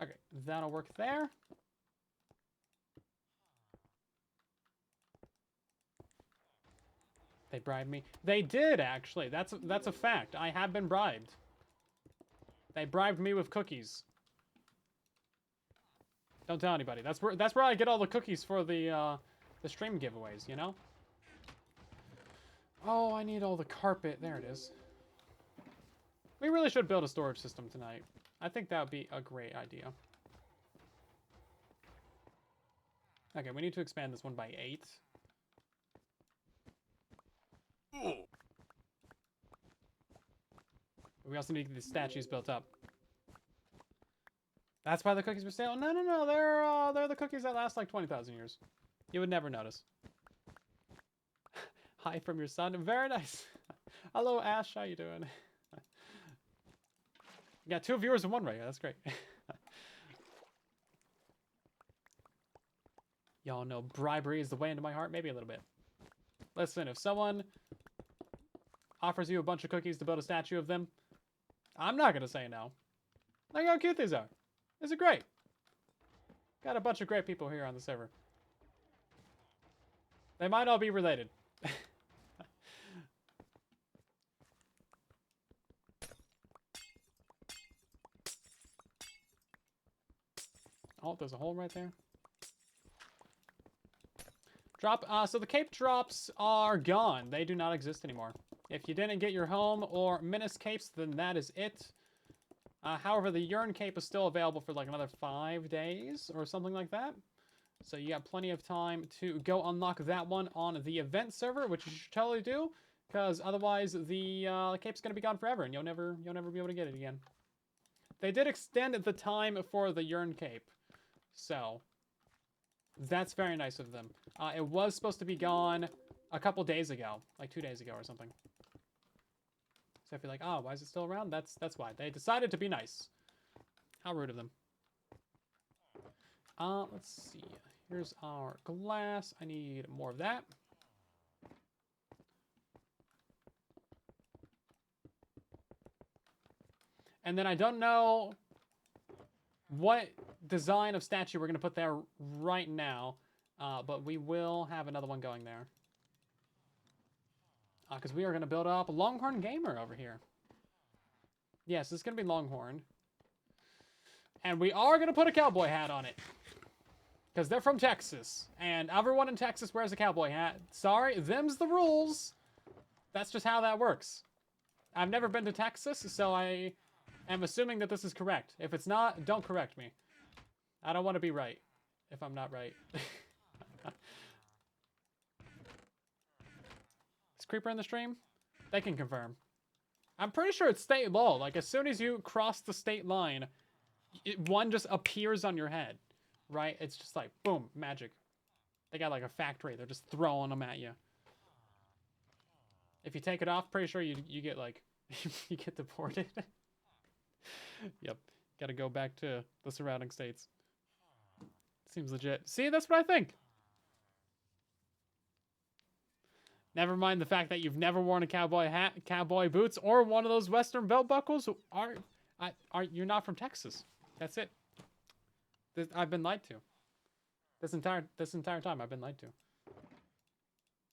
Okay, that'll work there. They bribed me. They did, actually. That's a fact. I have been bribed. They bribed me with cookies. Don't tell anybody. That's where I get all the cookies for the stream giveaways, you know? Oh, I need all the carpet. There it is. We really should build a storage system tonight. I think that would be a great idea. Okay, we need to expand this one by 8. We also need to get the statues built up. That's why the cookies were stale? No, no, no. They're the cookies that last like 20,000 years. You would never notice. Hi from your son. Very nice. Hello, Ash. How you doing? You got 2 viewers in one right here. That's great. Y'all know bribery is the way into my heart. Maybe a little bit. Listen, if someone offers you a bunch of cookies to build a statue of them, I'm not going to say no. Look how cute these are. These are great. Got a bunch of great people here on the server. They might all be related. Oh, there's a hole right there. Drop. So the cape drops are gone. They do not exist anymore. If you didn't get your home or menace capes, then that is it. However, the urine cape is still available for like another 5 days or something like that. So you got plenty of time to go unlock that one on the event server, which you should totally do, because otherwise the cape's gonna be gone forever, and you'll never be able to get it again. They did extend the time for the urine cape, so that's very nice of them. It was supposed to be gone a couple days ago, like 2 days ago or something. So if you're like, oh, why is it still around? That's why. They decided to be nice. How rude of them. Let's see. Here's our glass. I need more of that. And then I don't know what design of statue we're going to put there right now, but we will have another one going there. Because we are going to build up a Longhorn Gamer over here. Yes, this is going to be Longhorn. And we are going to put a cowboy hat on it. Because they're from Texas. And everyone in Texas wears a cowboy hat. Sorry, them's the rules. That's just how that works. I've never been to Texas, so I am assuming that this is correct. If it's not, don't correct me. I don't want to be right if I'm not right. Is Creeper in the stream? They can confirm. I'm pretty sure it's state law. Like, as soon as you cross the state line, one just appears on your head. Right? It's just like, boom, magic. They got like a factory. They're just throwing them at you. If you take it off, pretty sure you get like you get deported. Yep. Got to go back to the surrounding states. Seems legit. See, that's what I think. Never mind the fact that you've never worn a cowboy hat, cowboy boots, or one of those Western belt buckles. You're not from Texas. That's it. I've been lied to. This entire time I've been lied to.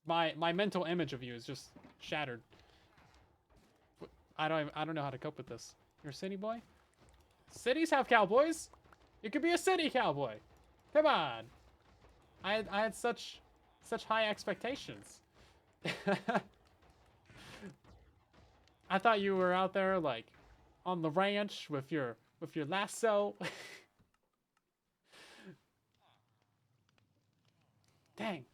My mental image of you is just shattered. I don't know how to cope with this. You're a city boy? Cities have cowboys. You could be a city cowboy. Come on. I had such high expectations. I thought you were out there like on the ranch with your lasso. Dang.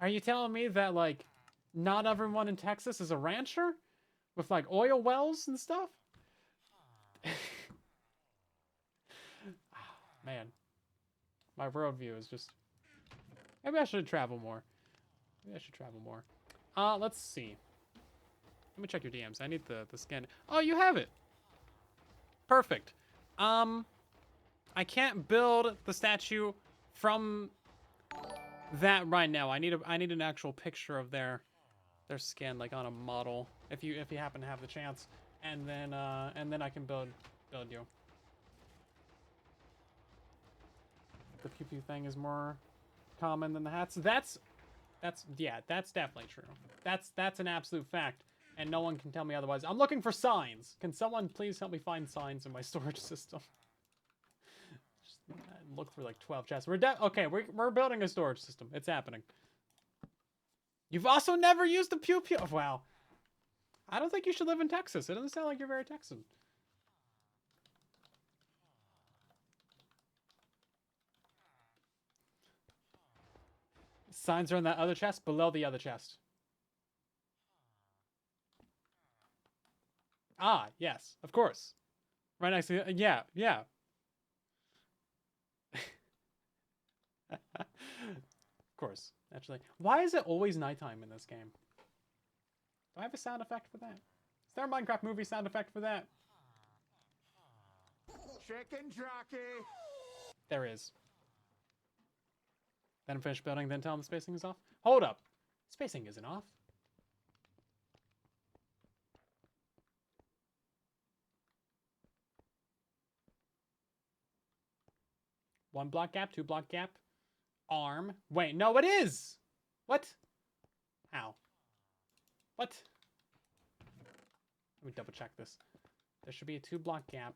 Are you telling me that like not everyone in Texas is a rancher with like oil wells and stuff? Man, my worldview is just. Maybe I should travel more. Let's see. Let me check your DMs. I need the scan. Oh, you have it. Perfect. I can't build the statue from that right now. I need an actual picture of their skin, like on a model, if you happen to have the chance, and then I can build you. The pew pew thing is more common than the hats. That's definitely true. That's an absolute fact, and no one can tell me otherwise. I'm looking for signs. Can someone please help me find signs in my storage system? Just look through like 12 chests. We're building a storage system. It's happening. You've also never used a pew pew. Oh, wow. I don't think you should live in Texas. It doesn't sound like you're very Texan. Signs are in that other chest, below the other chest. Ah, yes, of course. Right next to you. Yeah. Of course, actually. Why is it always nighttime in this game? Do I have a sound effect for that? Is there a Minecraft movie sound effect for that? Chicken jockey. There is. Then finish building, then tell them the spacing is off? Hold up. Spacing isn't off. One block gap, 2 block gap. Arm. Wait, no, it is! What? How? What? Let me double check this. There should be a 2 block gap.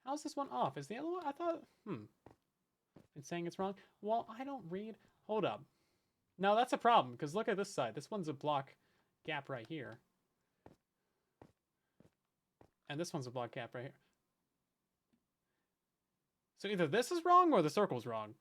How's this one off? Is the other one? I thought, It's saying it's wrong? Well, I don't read. Hold up. No, that's a problem, because look at this side. This one's a block gap right here. And this one's a block gap right here. So either this is wrong or the circle's wrong.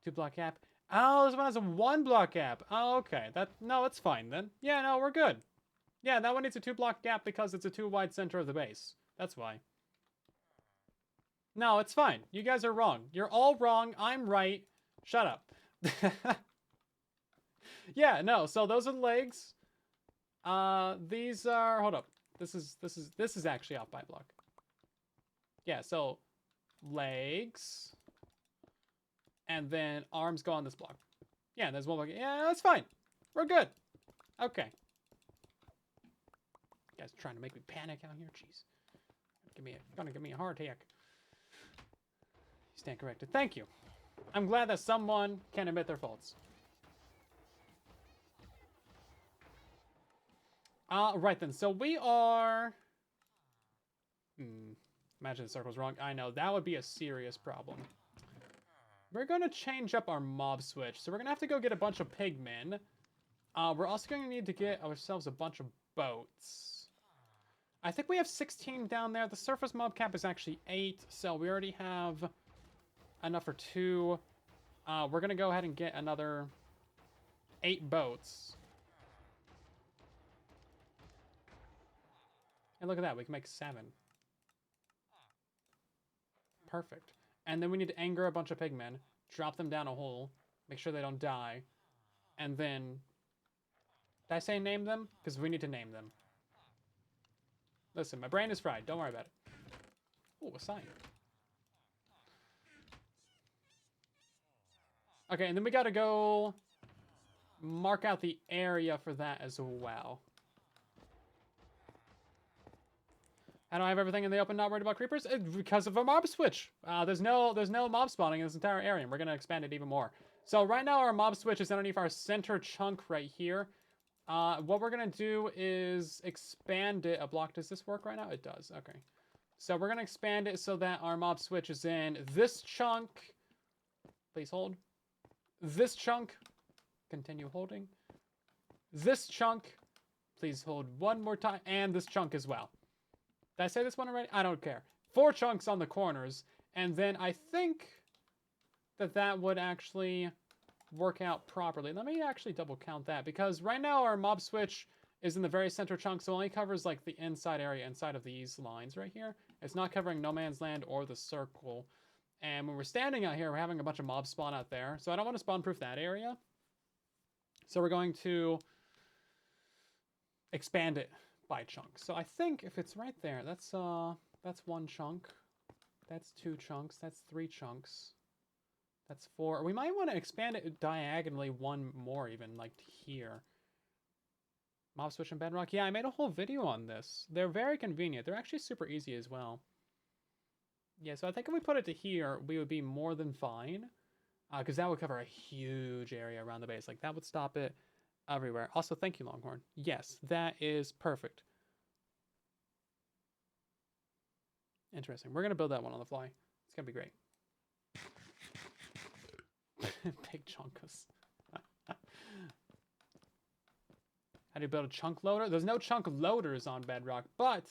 Two block gap. Oh, this one has a 1 block gap. Oh, okay. No, it's fine then. Yeah, no, we're good. Yeah, that one needs a 2 block gap because it's a too wide center of the base. That's why. No, it's fine. You guys are wrong. You're all wrong. I'm right. Shut up. Yeah, no. So those are the legs. These are. Hold up. This is actually off by a block. Yeah. So legs, and then arms go on this block. Yeah, there's 1 block. Yeah, that's fine. We're good. Okay. You guys are trying to make me panic out here. Jeez. Gonna give me a heart attack. Stand corrected. Thank you. I'm glad that someone can admit their faults. Right then. So we are. Imagine the circle's wrong. I know that would be a serious problem. We're gonna change up our mob switch. So we're gonna have to go get a bunch of pigmen. We're also gonna need to get ourselves a bunch of boats. I think we have 16 down there. The surface mob cap is actually 8, so we already have enough for 2. We're gonna go ahead and get another 8 boats. And look at that, we can make 7. Perfect. And then we need to anger a bunch of pigmen, drop them down a hole, make sure they don't die, and then... Did I say name them? Because we need to name them. Listen, my brain is fried. Don't worry about it. Oh, a sign. Okay, and then we gotta go mark out the area for that as well. How do I have everything in the open, not worried about creepers? Because of a mob switch. There's no mob spawning in this entire area, and we're gonna expand it even more. So right now our mob switch is underneath our center chunk right here. What we're gonna do is expand it a block. Does this work right now? It does, okay. So we're gonna expand it so that our mob switch is in this chunk. Please hold. This chunk, continue holding. This chunk, please hold one more time, and this chunk as well. Did I say this one already? I don't care. 4 chunks on the corners, and then I think that would actually work out properly. Let me actually double count that, because right now our mob switch is in the very center chunk, so it only covers like the inside area inside of these lines right here. It's not covering no man's land or the circle. And when we're standing out here, we're having a bunch of mobs spawn out there, so I don't want to spawn proof that area. So we're going to expand it by chunks. So I think if it's right there, that's 1 chunk, that's 2 chunks, that's 3 chunks, that's 4. We might want to expand it diagonally 1 more, even like here. Mob switch and Bedrock. Yeah, I made a whole video on this. They're very convenient. They're actually super easy as well. Yeah, so I think if we put it to here, we would be more than fine. Because that would cover a huge area around the base. Like, that would stop it everywhere. Also, thank you, Longhorn. Yes, that is perfect. Interesting. We're going to build that one on the fly. It's going to be great. Big chunkus. How do you build a chunk loader? There's no chunk loaders on Bedrock, but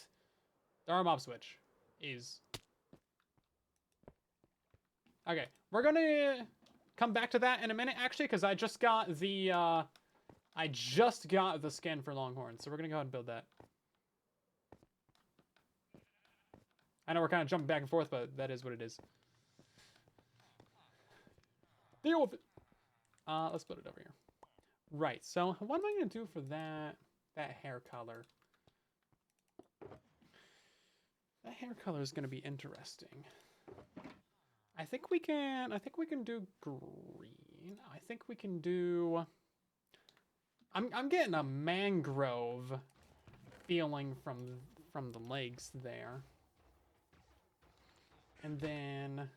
our mob switch is... Okay, we're gonna come back to that in a minute, actually, because I just got the skin for Longhorn, so we're gonna go ahead and build that. I know we're kind of jumping back and forth, but that is what it is. Deal with it. Let's put it over here. Right, so what am I gonna do for that hair color? That hair color is gonna be interesting. I think we can do green. I think we can do... I'm getting a mangrove feeling from the legs there. And then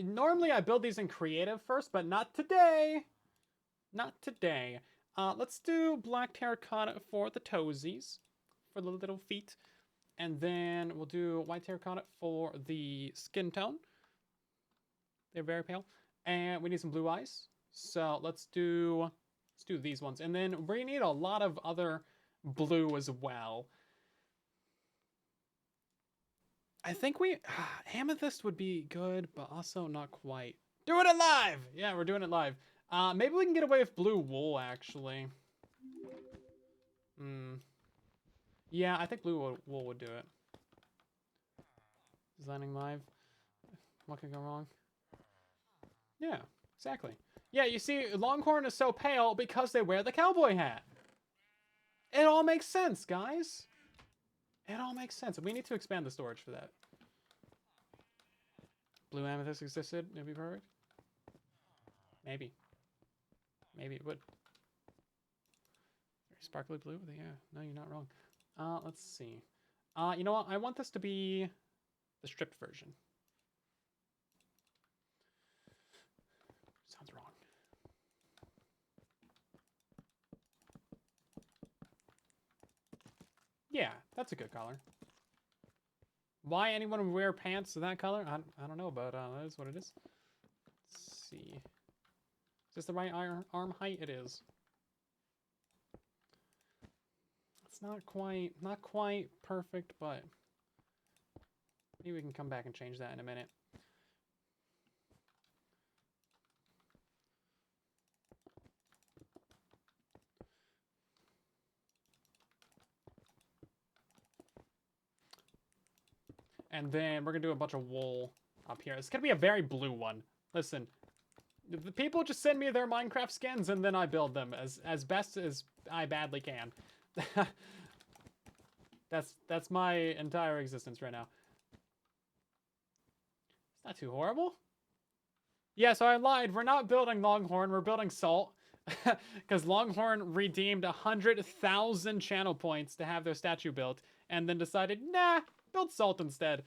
normally I build these in creative first, but not today. Not today. Let's do black terracotta for the toesies, for the little feet. And then we'll do white terracotta for the skin tone. They're very pale. And we need some blue eyes. So let's do these ones. And then we need a lot of other blue as well. I think amethyst would be good, but also not quite. Doing it live! Yeah, we're doing it live. Maybe we can get away with blue wool, actually. Yeah, I think blue wool would do it. Designing live. What could go wrong? Yeah, exactly. Yeah, you see, Longhorn is so pale because they wear the cowboy hat. It all makes sense, guys. It all makes sense. We need to expand the storage for that. Blue amethyst existed. It'd be perfect. Maybe. Maybe it would. Very sparkly blue. Yeah, no, you're not wrong. Let's see. You know what? I want this to be the stripped version. Sounds wrong. Yeah, that's a good color. Why anyone would wear pants of that color? I don't know, but that is what it is. Let's see. Is this the right arm height? It is. It's not quite perfect, but maybe we can come back and change that in a minute. And then we're gonna do a bunch of wool up here. It's gonna be a very blue one. Listen, the people just send me their Minecraft skins and then I build them as best as I badly can. That's my entire existence right now. It's not too horrible. Yeah, so I lied. We're not building Longhorn. We're building Salt. Because Longhorn redeemed 100,000 channel points to have their statue built. And then decided, nah, build Salt instead.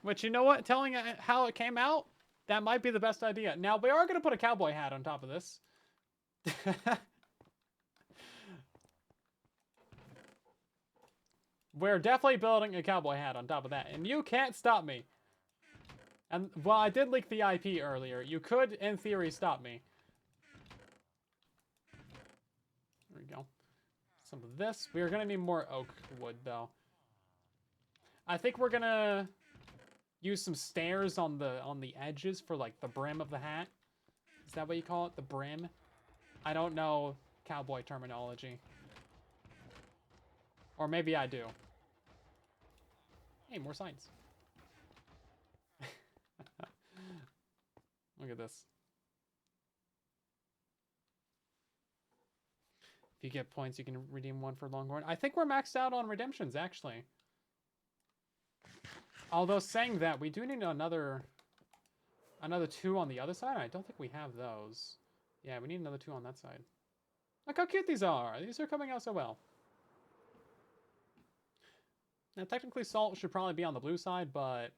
Which, you know what? Telling how it came out, that might be the best idea. Now, we are going to put a cowboy hat on top of this. We're definitely building a cowboy hat on top of that. And you can't stop me. And, well, I did leak the IP earlier. You could, in theory, stop me. There we go. Some of this. We're going to need more oak wood, though. I think we're going to use some stairs on the edges for, like, the brim of the hat. Is that what you call it? The brim? I don't know cowboy terminology. Or maybe I do. Hey, more signs. Look at this. If you get points, you can redeem one for Longhorn. I think we're maxed out on redemptions, actually. Although saying that, we do need another 2 on the other side. I don't think we have those. Yeah, we need another 2 on that side. Look how cute these are. These are coming out so well. Now, technically, Salt should probably be on the blue side, but...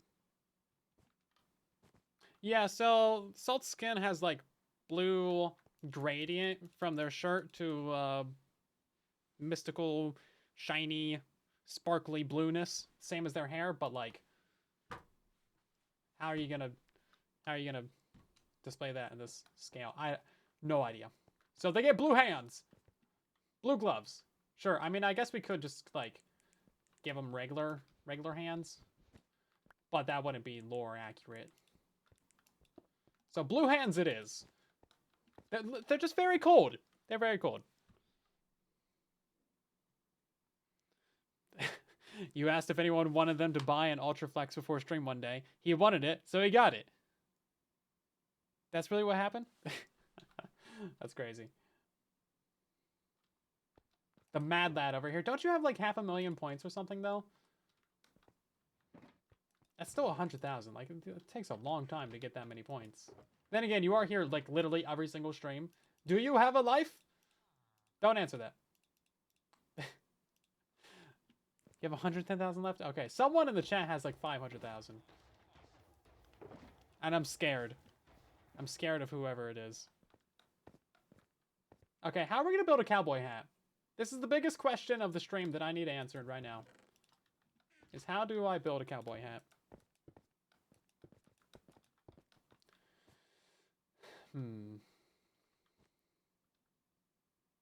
Yeah, so Salt's skin has, like, blue gradient from their shirt to mystical, shiny, sparkly blueness. Same as their hair, but, like... How are you gonna display that in this scale? No idea. So they get blue hands. Blue gloves. Sure, I mean, I guess we could just, like... give them regular hands, but that wouldn't be lore accurate. So blue hands it is. They're just very cold. They're very cold. You asked if anyone wanted them to buy an Ultra Flex before stream one day. He wanted it, so he got it. That's really what happened? That's crazy. The mad lad over here. Don't you have like 500,000 points or something, though? That's still 100,000. Like, it takes a long time to get that many points. Then again, you are here, like, literally every single stream. Do you have a life? Don't answer that. You have 110,000 left? Okay, someone in the chat has, like, 500,000. And I'm scared. I'm scared of whoever it is. Okay, how are we going to build a cowboy hat? This is the biggest question of the stream that I need answered right now. Is how do I build a cowboy hat?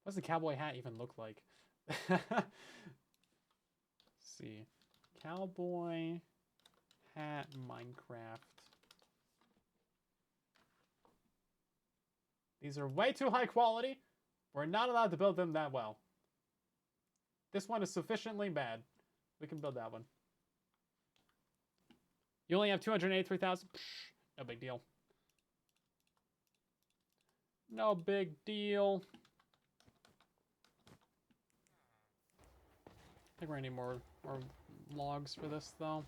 What does a cowboy hat even look like? Let's see. Cowboy hat Minecraft. These are way too high quality. We're not allowed to build them that well. This one is sufficiently bad. We can build that one. You only have 283,000? No big deal. No big deal. I think we're gonna need more logs for this, though.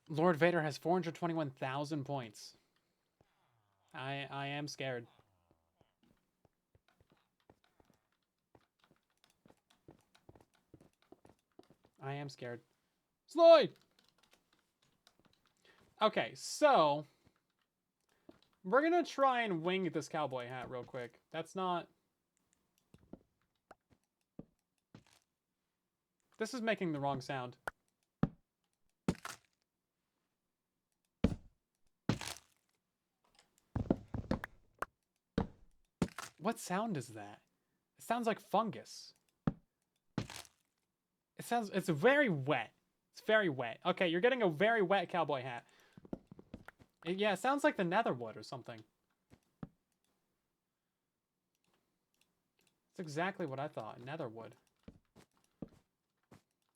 Lord Vader has 421,000 points. I am scared. I am scared. Sloyd! Okay, so... we're gonna try and wing this cowboy hat real quick. That's not... This is making the wrong sound. What sound is that? It sounds like fungus. It's very wet. It's very wet. Okay, you're getting a very wet cowboy hat. Yeah, it sounds like the Netherwood or something. That's exactly what I thought. Netherwood.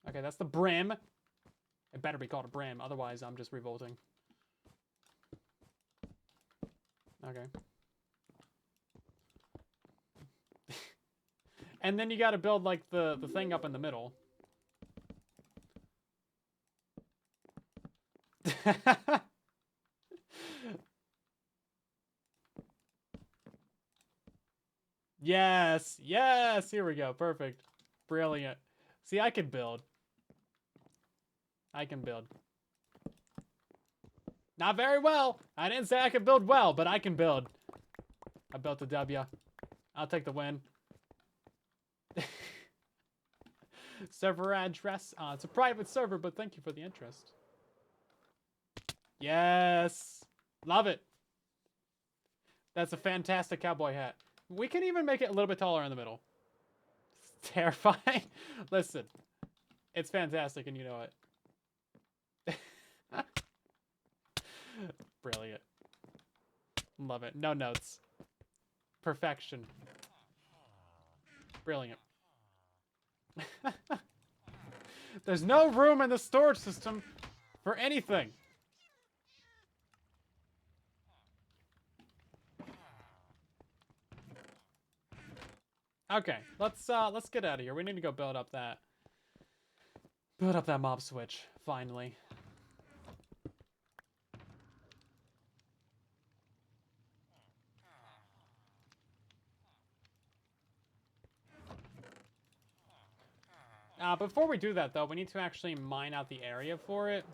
Okay, that's the brim. It better be called a brim, otherwise I'm just revolting. Okay. And then you gotta build, like, the thing up in the middle. Yes! Yes! Here we go. Perfect. Brilliant. See, I can build. I can build. Not very well. I didn't say I could build well, but I can build. I built a W. I'll take the win. Server address. It's a private server, but thank you for the interest. Yes. Love it. That's a fantastic cowboy hat. We can even make it a little bit taller in the middle. It's terrifying. Listen. It's fantastic, and you know it. Brilliant. Love it. No notes. Perfection. Brilliant. There's no room in the storage system for anything. Okay, let's get out of here. We need to go build up that mob switch finally. Before we do that, though, we need to actually mine out the area for it.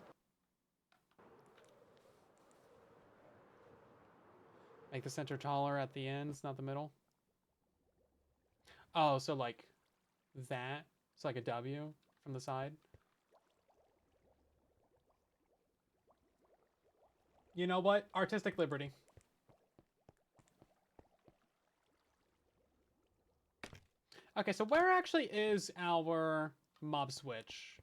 Make the center taller at the ends, not the middle. Oh, so like that? It's like a W from the side. You know what? Artistic liberty. Okay, so where actually is our mob switch?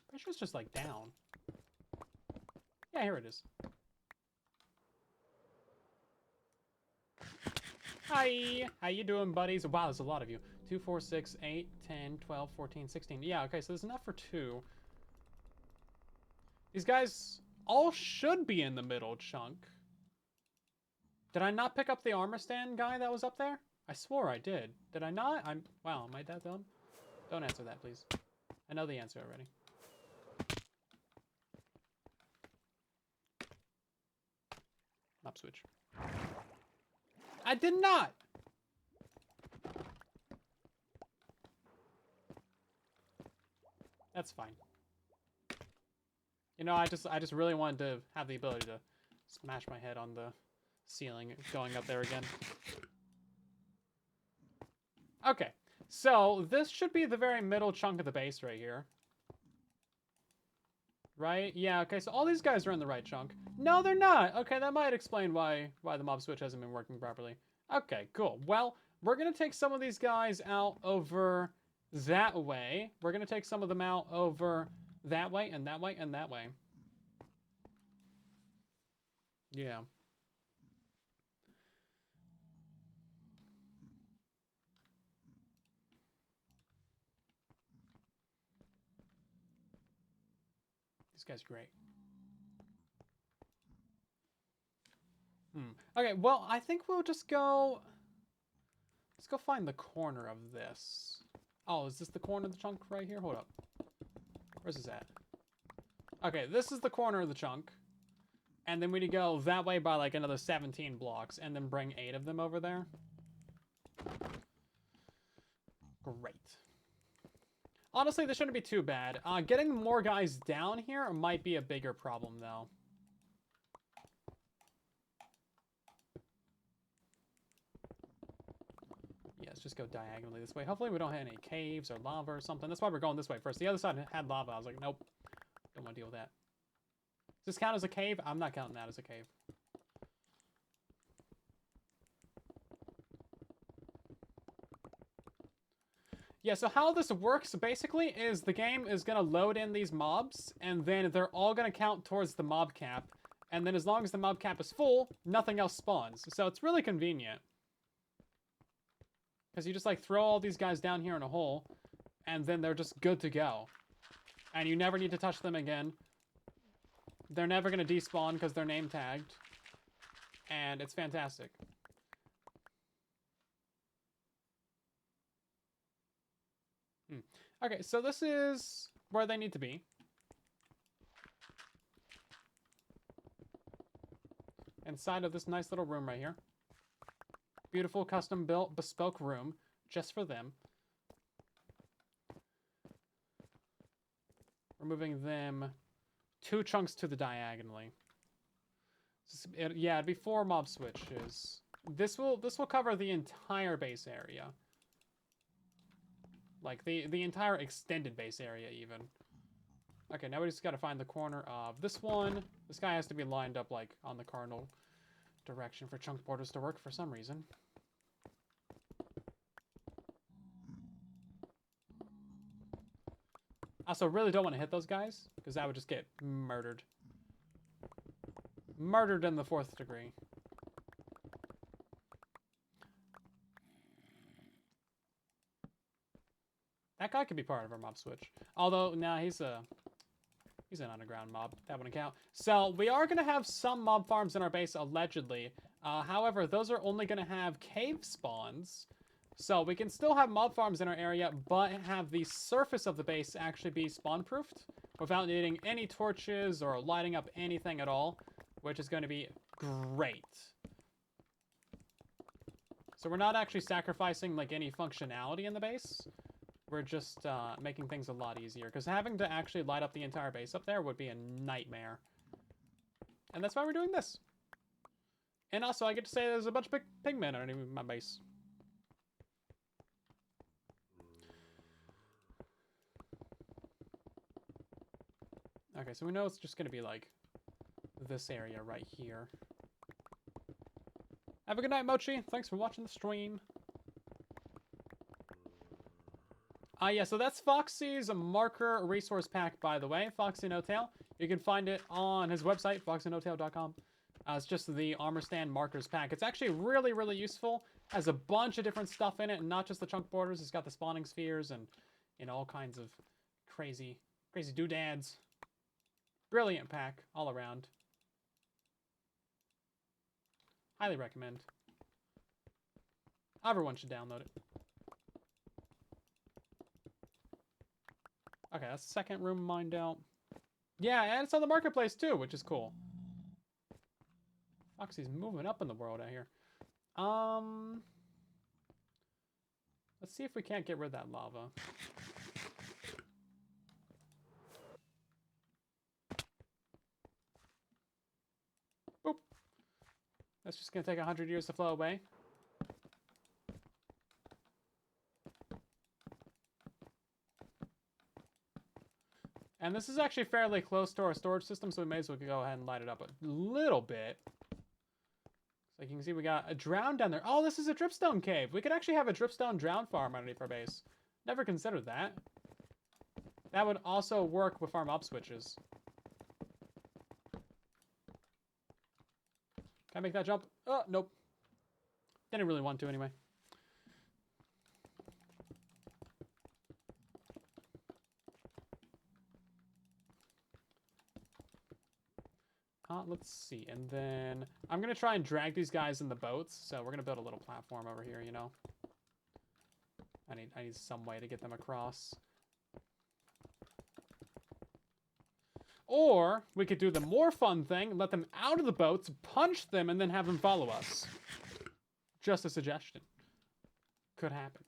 Pretty sure it's just like down. Yeah, here it is. Hi! How you doing, buddies? Wow, there's a lot of you. 2, 4, 6, 8, 10, 12, 14, 16. Yeah, okay, so there's enough for 2. These guys all should be in the middle chunk. Did I not pick up the armor stand guy that was up there? I swore I did. Did I not? Wow, am I that dumb? Don't answer that, please. I know the answer already. Mob switch. I did not! That's fine. You know, I just really wanted to have the ability to smash my head on the ceiling going up there again. Okay, so this should be the very middle chunk of the base right here. Right? Yeah, okay, so all these guys are in the right chunk. No, they're not! Okay, that might explain why the mob switch hasn't been working properly. Okay, cool. Well, we're gonna take some of these guys out over that way. We're gonna take some of them out over that way, and that way, and that way. Yeah. This guy's great. Okay, well, I think we'll just go... Let's go find the corner of this. Oh, is this the corner of the chunk right here? Hold up. Where's this at? Okay, this is the corner of the chunk. And then we need to go that way by like another 17 blocks and then bring 8 of them over there. Great. Honestly, this shouldn't be too bad. Getting more guys down here might be a bigger problem, though. Yeah, let's just go diagonally this way. Hopefully we don't hit any caves or lava or something. That's why we're going this way first. The other side had lava. I was like, nope. Don't want to deal with that. Does this count as a cave? I'm not counting that as a cave. Yeah, so how this works basically is the game is going to load in these mobs, and then they're all going to count towards the mob cap. And then as long as the mob cap is full, nothing else spawns. So it's really convenient. Because you just like throw all these guys down here in a hole, and then they're just good to go. And you never need to touch them again. They're never going to despawn because they're name tagged. And it's fantastic. Okay, so this is where they need to be. Inside of this nice little room right here. Beautiful custom built bespoke room just for them. We're moving them 2 chunks to the diagonally. Yeah, it'd be 4 mob switches. This will cover the entire base area. Like the entire extended base area even. Okay, now we just gotta find the corner of this one. This guy has to be lined up like on the cardinal direction for chunk borders to work for some reason. Also, really don't want to hit those guys, because that would just get murdered. Murdered in the 4th degree. That guy could be part of our mob switch. Although, nah, he's an underground mob. That wouldn't count. So, we are going to have some mob farms in our base, allegedly. However, those are only going to have cave spawns. So, we can still have mob farms in our area, but have the surface of the base actually be spawn-proofed without needing any torches or lighting up anything at all, which is going to be great. So, we're not actually sacrificing, like, any functionality in the base. We're just making things a lot easier, because having to actually light up the entire base up there would be a nightmare. And that's why we're doing this. And also, I get to say there's a bunch of pigmen underneath my base. Okay, so we know it's just going to be like this area right here. Have a good night, Mochi. Thanks for watching the stream. Yeah, so that's Foxy's marker resource pack, by the way. Foxy No Tail. You can find it on his website, foxynotail.com. It's just the armor stand markers pack. It's actually really, really useful. Has a bunch of different stuff in it, and not just the chunk borders. It's got the spawning spheres and, you know, all kinds of crazy doodads. Brilliant pack all around. Highly recommend. Everyone should download it. Okay, that's the second room mined out. Yeah, and it's on the marketplace too, which is cool. Foxy's moving up in the world out here. Let's see if we can't get rid of that lava. Boop. That's just gonna take 100 years to flow away. And this is actually fairly close to our storage system, so we may as well go ahead and light it up a little bit. So you can see we got a drown down there. Oh, this is a dripstone cave. We could actually have a dripstone drown farm underneath our base. Never considered that. That would also work with our mob switches. Can I make that jump? Oh, nope. Didn't really want to anyway. Let's see, and then I'm gonna try and drag these guys in the boats. So we're gonna build a little platform over here, you know. I need some way to get them across. Or we could do the more fun thing, let them out of the boats, punch them, and then have them follow us. Just a suggestion. Could happen.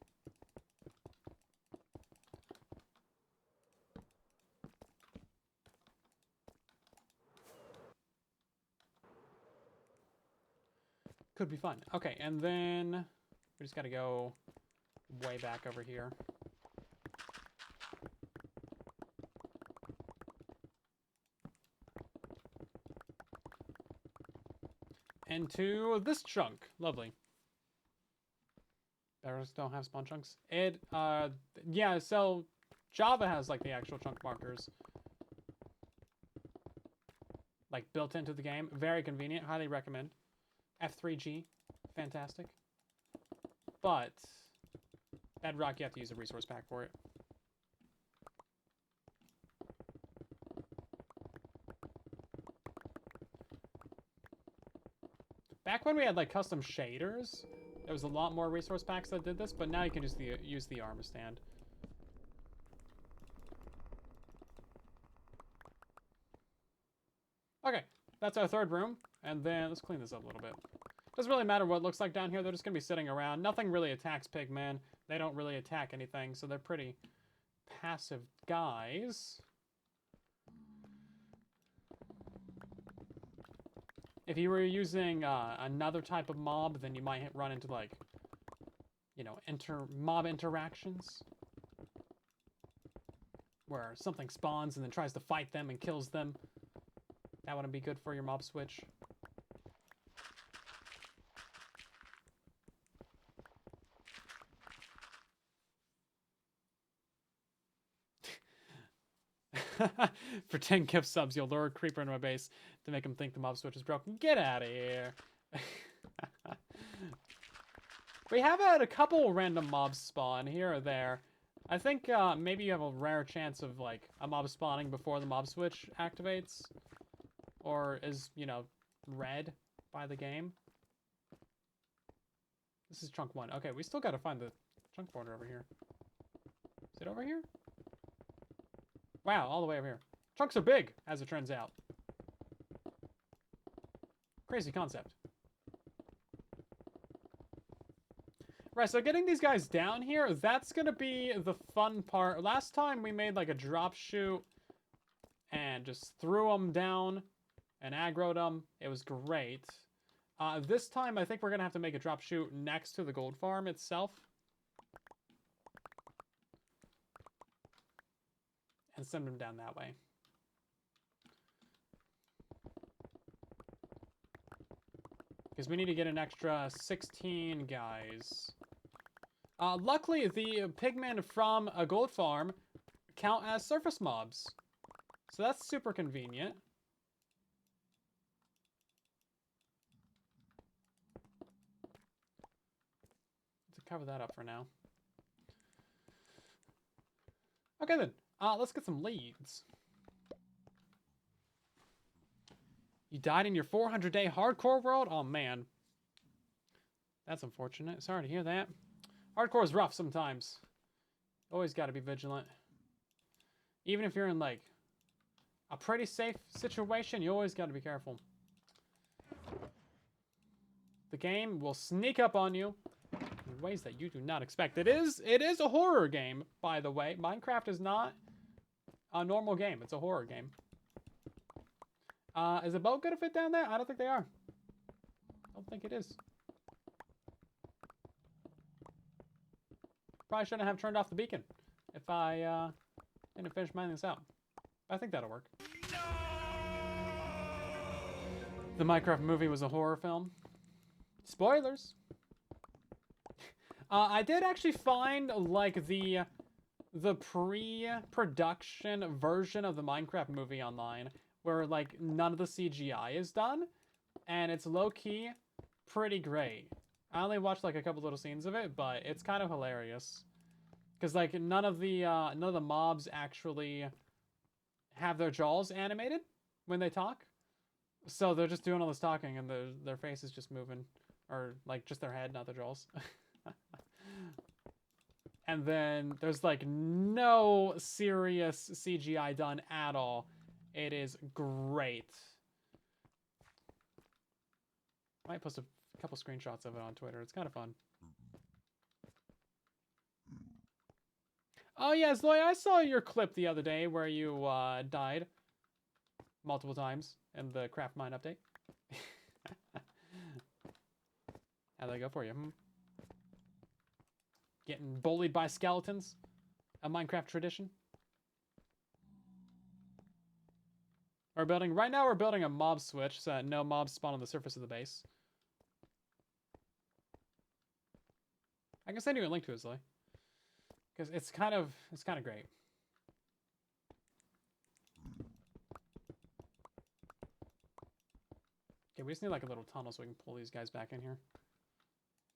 Could be fun. Okay, and then we just gotta go way back over here. Into this chunk. Lovely. Barrels don't have spawn chunks. Yeah, so Java has like the actual chunk markers. Like built into the game. Very convenient. Highly recommend. F3G. Fantastic. But Bedrock, you have to use a resource pack for it. Back when we had like custom shaders, there was a lot more resource packs that did this, but now you can just use the armor stand. Okay, that's our third room, and then let's clean this up a little bit. Doesn't really matter what it looks like down here, they're just gonna be sitting around. Nothing really attacks pigmen. They don't really attack anything, so they're pretty passive guys. If you were using another type of mob, then you might run into, like, you know, mob interactions. Where something spawns and then tries to fight them and kills them. That wouldn't be good for your mob switch. For 10 gift subs, you'll lure a creeper into my base to make him think the mob switch is broken. Get out of here. We have had a couple random mobs spawn here or there. I think maybe you have a rare chance of like a mob spawning before the mob switch activates. Or is, you know, read by the game. This is chunk 1. Okay, we still gotta find the chunk border over here. Is it over here? Wow, all the way over here. Chunks are big, as it turns out. Crazy concept. Right, so getting these guys down here, that's gonna be the fun part. Last time we made like a drop shoot and just threw them down and aggroed them. It was great. This time I think we're gonna have to make a drop shoot next to the gold farm itself. And send them down that way. Because we need to get an extra 16 guys. Luckily, the pigmen from a gold farm count as surface mobs. So that's super convenient. Let's cover that up for now. Okay then. Let's get some leads. You died in your 400-day hardcore world? Oh, man. That's unfortunate. Sorry to hear that. Hardcore is rough sometimes. Always got to be vigilant. Even if you're in, like, a pretty safe situation, you always got to be careful. The game will sneak up on you in ways that you do not expect. It is a horror game, by the way. Minecraft is not a normal game. It's a horror game. Is the boat gonna fit down there? I don't think they are. I don't think it is. Probably shouldn't have turned off the beacon if I didn't finish mining this out. I think that'll work. No! The Minecraft movie was a horror film. Spoilers. I did actually find like the pre-production version of the Minecraft movie online where like none of the CGI is done and it's low-key pretty great. I only watched like a couple little scenes of it, but it's kind of hilarious because like none of the mobs actually have their jaws animated when they talk, so they're just doing all this talking and their face is just moving, or like just their head, not their jaws. And then there's like no serious CGI done at all. It is great. I might post a couple screenshots of it on Twitter. It's kind of fun. Oh yeah, Zoe, I saw your clip the other day where you died multiple times in the craft mine update. How'd that go for you? Getting bullied by skeletons? A Minecraft tradition? Right now we're building a mob switch so that no mobs spawn on the surface of the base. I can send you a link to it, Zoe. Because it's kind of great. Okay, we just need like a little tunnel so we can pull these guys back in here.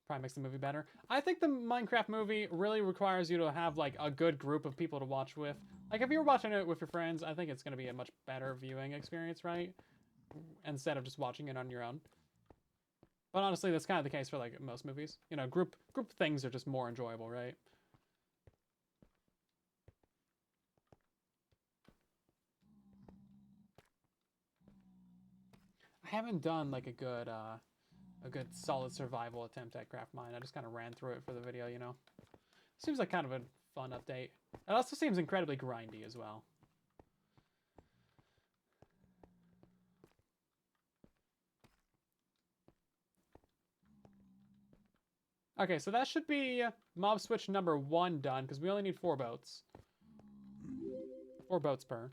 probably makes the movie better. I think the Minecraft movie really requires you to have like a good group of people to watch with. Like if you were watching it with your friends, I think it's going to be a much better viewing experience, right? Instead of just watching it on your own. But honestly, that's kind of the case for like most movies. You know, group things are just more enjoyable, right? I haven't done like a good solid survival attempt at Craft Mine. I just kind of ran through it for the video, you know. Seems like kind of a fun update. It also seems incredibly grindy as well. Okay, so that should be mob switch number 1 done, because we only need 4 boats. 4 boats per.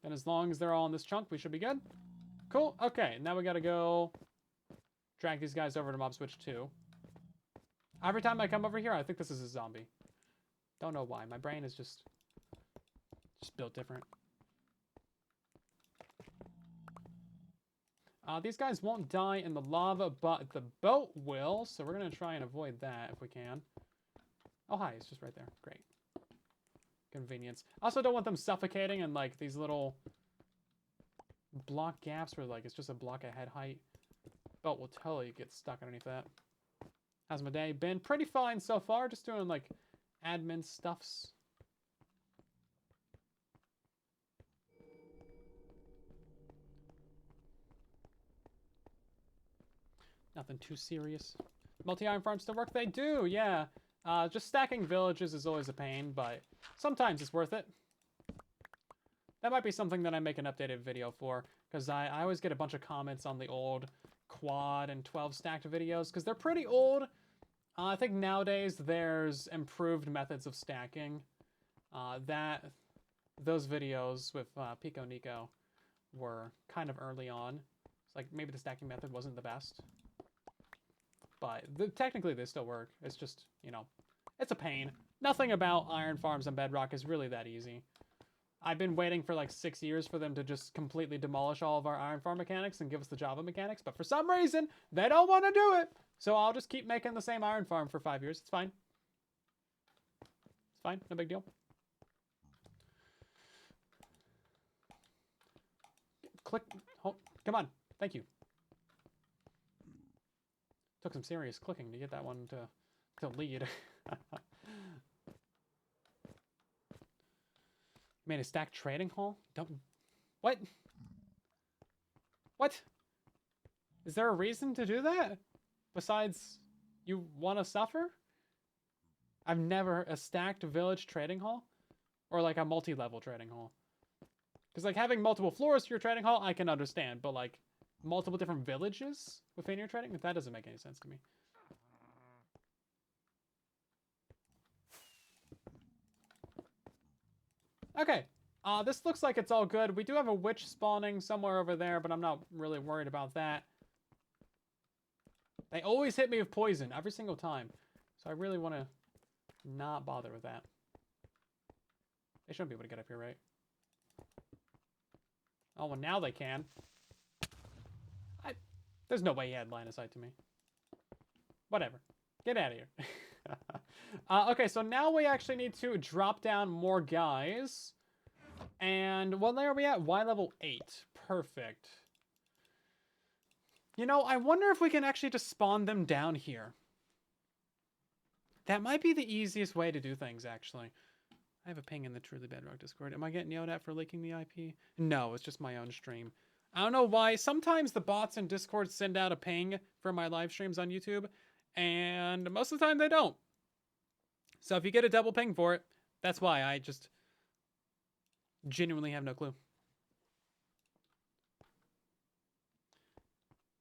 And as long as they're all in this chunk, we should be good. Cool. Okay, now we gotta go drag these guys over to mob switch 2. Every time I come over here, I think this is a zombie. Don't know why. My brain is just built different. These guys won't die in the lava, but the boat will, so we're going to try and avoid that if we can. Oh, hi. It's just right there. Great. Convenience. I also don't want them suffocating in, like, these little block gaps where, like, it's just a block at head height. Boat will totally get stuck underneath that. How's my day? Been pretty fine so far. Just doing, like, admin stuffs. Nothing too serious. Multi-iron farms still work? They do, yeah. Just stacking villages is always a pain, but sometimes it's worth it. That might be something that I make an updated video for, because I always get a bunch of comments on the old quad and 12 stacked videos, because they're pretty old. I think nowadays there's improved methods of stacking. Those videos with Pico Nico were kind of early on. It's like maybe the stacking method wasn't the best. But technically they still work. It's just, you know, it's a pain. Nothing about iron farms and Bedrock is really that easy. I've been waiting for like 6 years for them to just completely demolish all of our iron farm mechanics and give us the Java mechanics, but for some reason, they don't want to do it. So I'll just keep making the same iron farm for 5 years. It's fine. It's fine. No big deal. Click. Oh, come on. Thank you. Took some serious clicking to get that one to lead. Made a stacked trading hall? Don't... What? What? Is there a reason to do that? Besides, you want to suffer? I've never... A stacked village trading hall? Or like a multi-level trading hall? Because like having multiple floors to your trading hall, I can understand. But like multiple different villages within your trading? That doesn't make any sense to me. Okay, this looks like it's all good. We do have a witch spawning somewhere over there, but I'm not really worried about that. They always hit me with poison every single time. So I really want to not bother with that. They shouldn't be able to get up here, right? Oh, well, now they can. There's no way he had line of sight to me. Whatever. Get out of here. Okay, so now we actually need to drop down more guys. And what layer are we at? Y level 8. Perfect. You know, I wonder if we can actually just spawn them down here. That might be the easiest way to do things, actually. I have a ping in the Truly Bedrock Discord. Am I getting yelled at for leaking the IP? No, it's just my own stream. I don't know why. Sometimes the bots in Discord send out a ping for my live streams on YouTube, and most of the time they don't. So if you get a double ping for it, that's why. I just genuinely have no clue.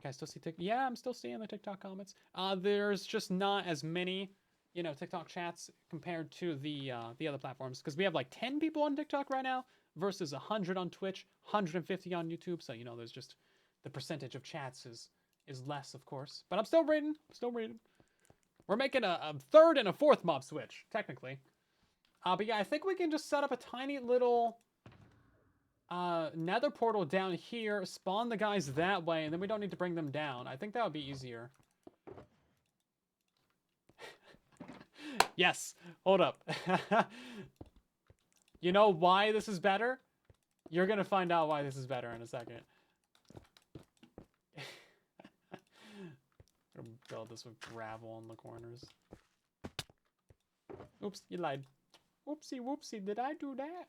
Okay, I still see TikTok. Yeah, I'm still seeing the TikTok comments. There's just not as many, you know, TikTok chats compared to the other platforms, because we have like 10 people on TikTok right now versus 100 on Twitch, 150 on YouTube. So, you know, there's just the percentage of chats is less, of course. But I'm still reading. We're making a third and a fourth mob switch, technically. But yeah, I think we can just set up a tiny little nether portal down here, spawn the guys that way, and then we don't need to bring them down. I think that would be easier. Yes, hold up. You know why this is better? You're gonna find out why this is better in a second. I'm gonna build this with gravel in the corners. Oops, you lied. Whoopsie, whoopsie, did I do that?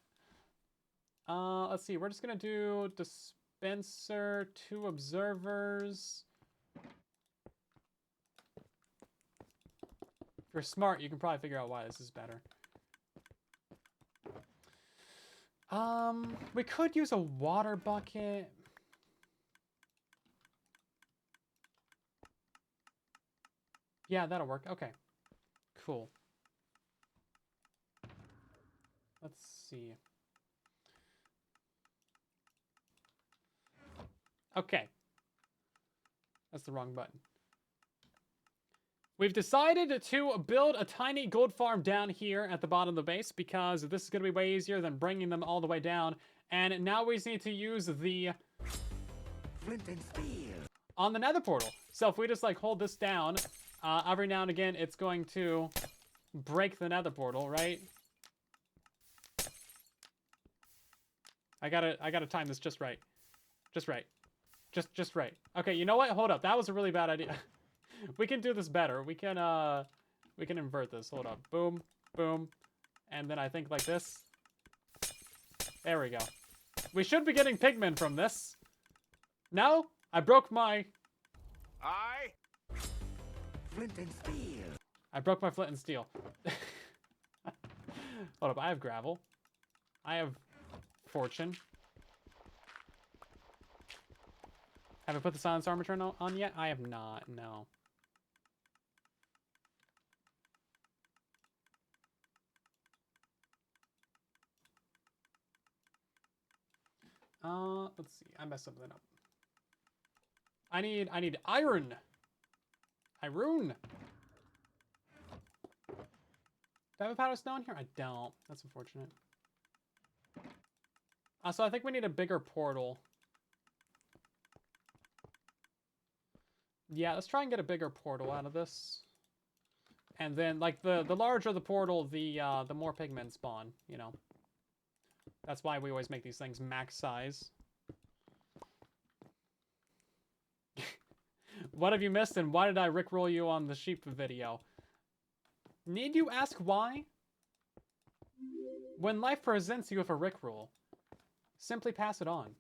Let's see, we're just gonna do dispenser, 2 observers. If you're smart, you can probably figure out why this is better. We could use a water bucket. Yeah, that'll work. Okay, cool. Let's see. Okay. That's the wrong button. We've decided to build a tiny gold farm down here at the bottom of the base because this is going to be way easier than bringing them all the way down. And now we just need to use the Flint and steel. on the nether portal. So if we just like hold this down, every now and again, it's going to break the nether portal, right? I gotta time this just right. Just right. Just right. Okay, you know what? Hold up. That was a really bad idea. We can do this better. We can invert this. Hold up. Boom, boom. And then I think like this. There we go. We should be getting pigmen from this. No? I broke my... Flint and steel. I broke my flint and steel. Hold up. I have gravel. I have fortune. Have I put the silence armor turn on yet? I have not, no. Let's see. I messed something up. I need iron. Iron. Do I have a powder stone here? I don't. That's unfortunate. So I think we need a bigger portal. Yeah, let's try and get a bigger portal out of this. And then, like, the larger the portal, the more pigmen spawn, you know. That's why we always make these things max size. What have you missed, and why did I rickroll you on the sheep video? Need you ask why? When life presents you with a rickroll, simply pass it on.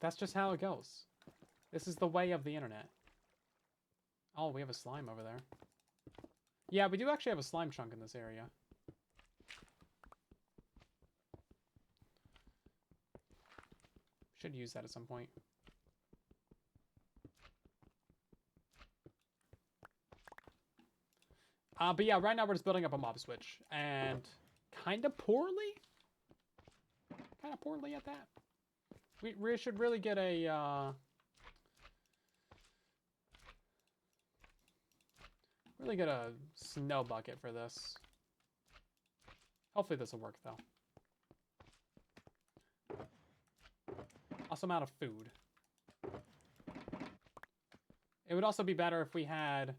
That's just how it goes. This is the way of the internet. Oh, we have a slime over there. Yeah, we do actually have a slime chunk in this area. Should use that at some point. But yeah, right now we're just building up a mob switch. And kind of poorly? Kind of poorly at that. We should really get a... really get a snow bucket for this. Hopefully this will work, though. Also, I'm out of food. It would also be better if we had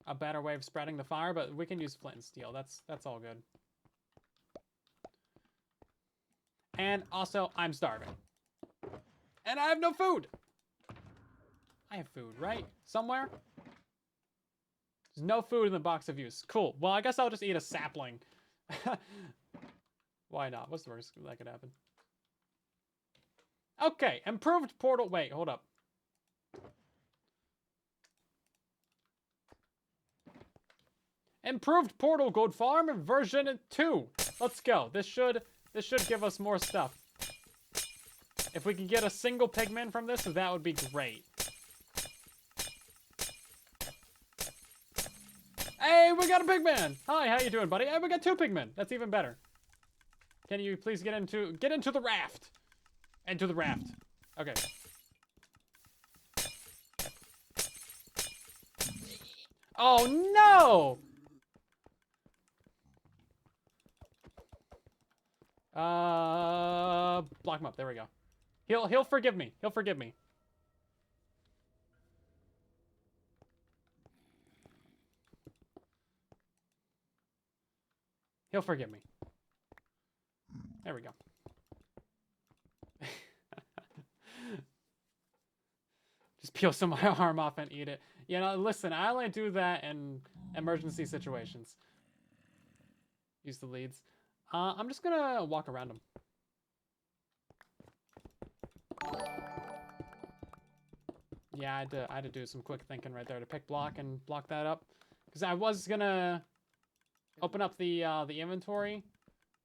a better way of spreading the fire, but we can use flint and steel. That's all good. And also, I'm starving. And I have no food! I have food, right? Somewhere? There's no food in the box of use. Cool. Well, I guess I'll just eat a sapling. Why not? What's the worst that could happen? Okay, improved portal. Wait, hold up. Improved portal gold farm version 2. Let's go. This should give us more stuff. If we can get a single pigman from this, that would be great. Hey, we got a pigman. Hi, how you doing, buddy? Hey, we got 2 pigmen. That's even better. Can you please get into the raft? Into the raft. Okay. Oh no! him up. There we go. He'll forgive me. He'll forgive me. He'll forgive me. There we go. Just peel some of my arm off and eat it. You know, listen, I only do that in emergency situations. Use the leads. I'm just gonna walk around them. Yeah, I had to do some quick thinking right there to pick block and block that up. Because I was gonna open up the inventory,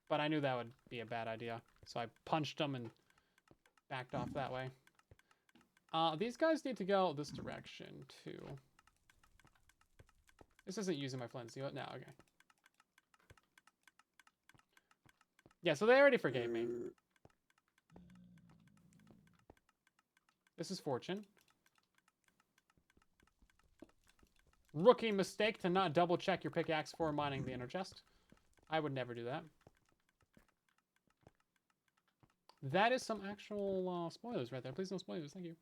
but I knew that would be a bad idea. So I punched them and backed off that way. These guys need to go this direction too. This isn't using my flint steel. No, okay. Yeah, so they already forgave me. This is fortune. Rookie mistake to not double check your pickaxe before mining the inner chest. I would never do that. That is some actual spoilers right there. Please no spoilers. Thank you.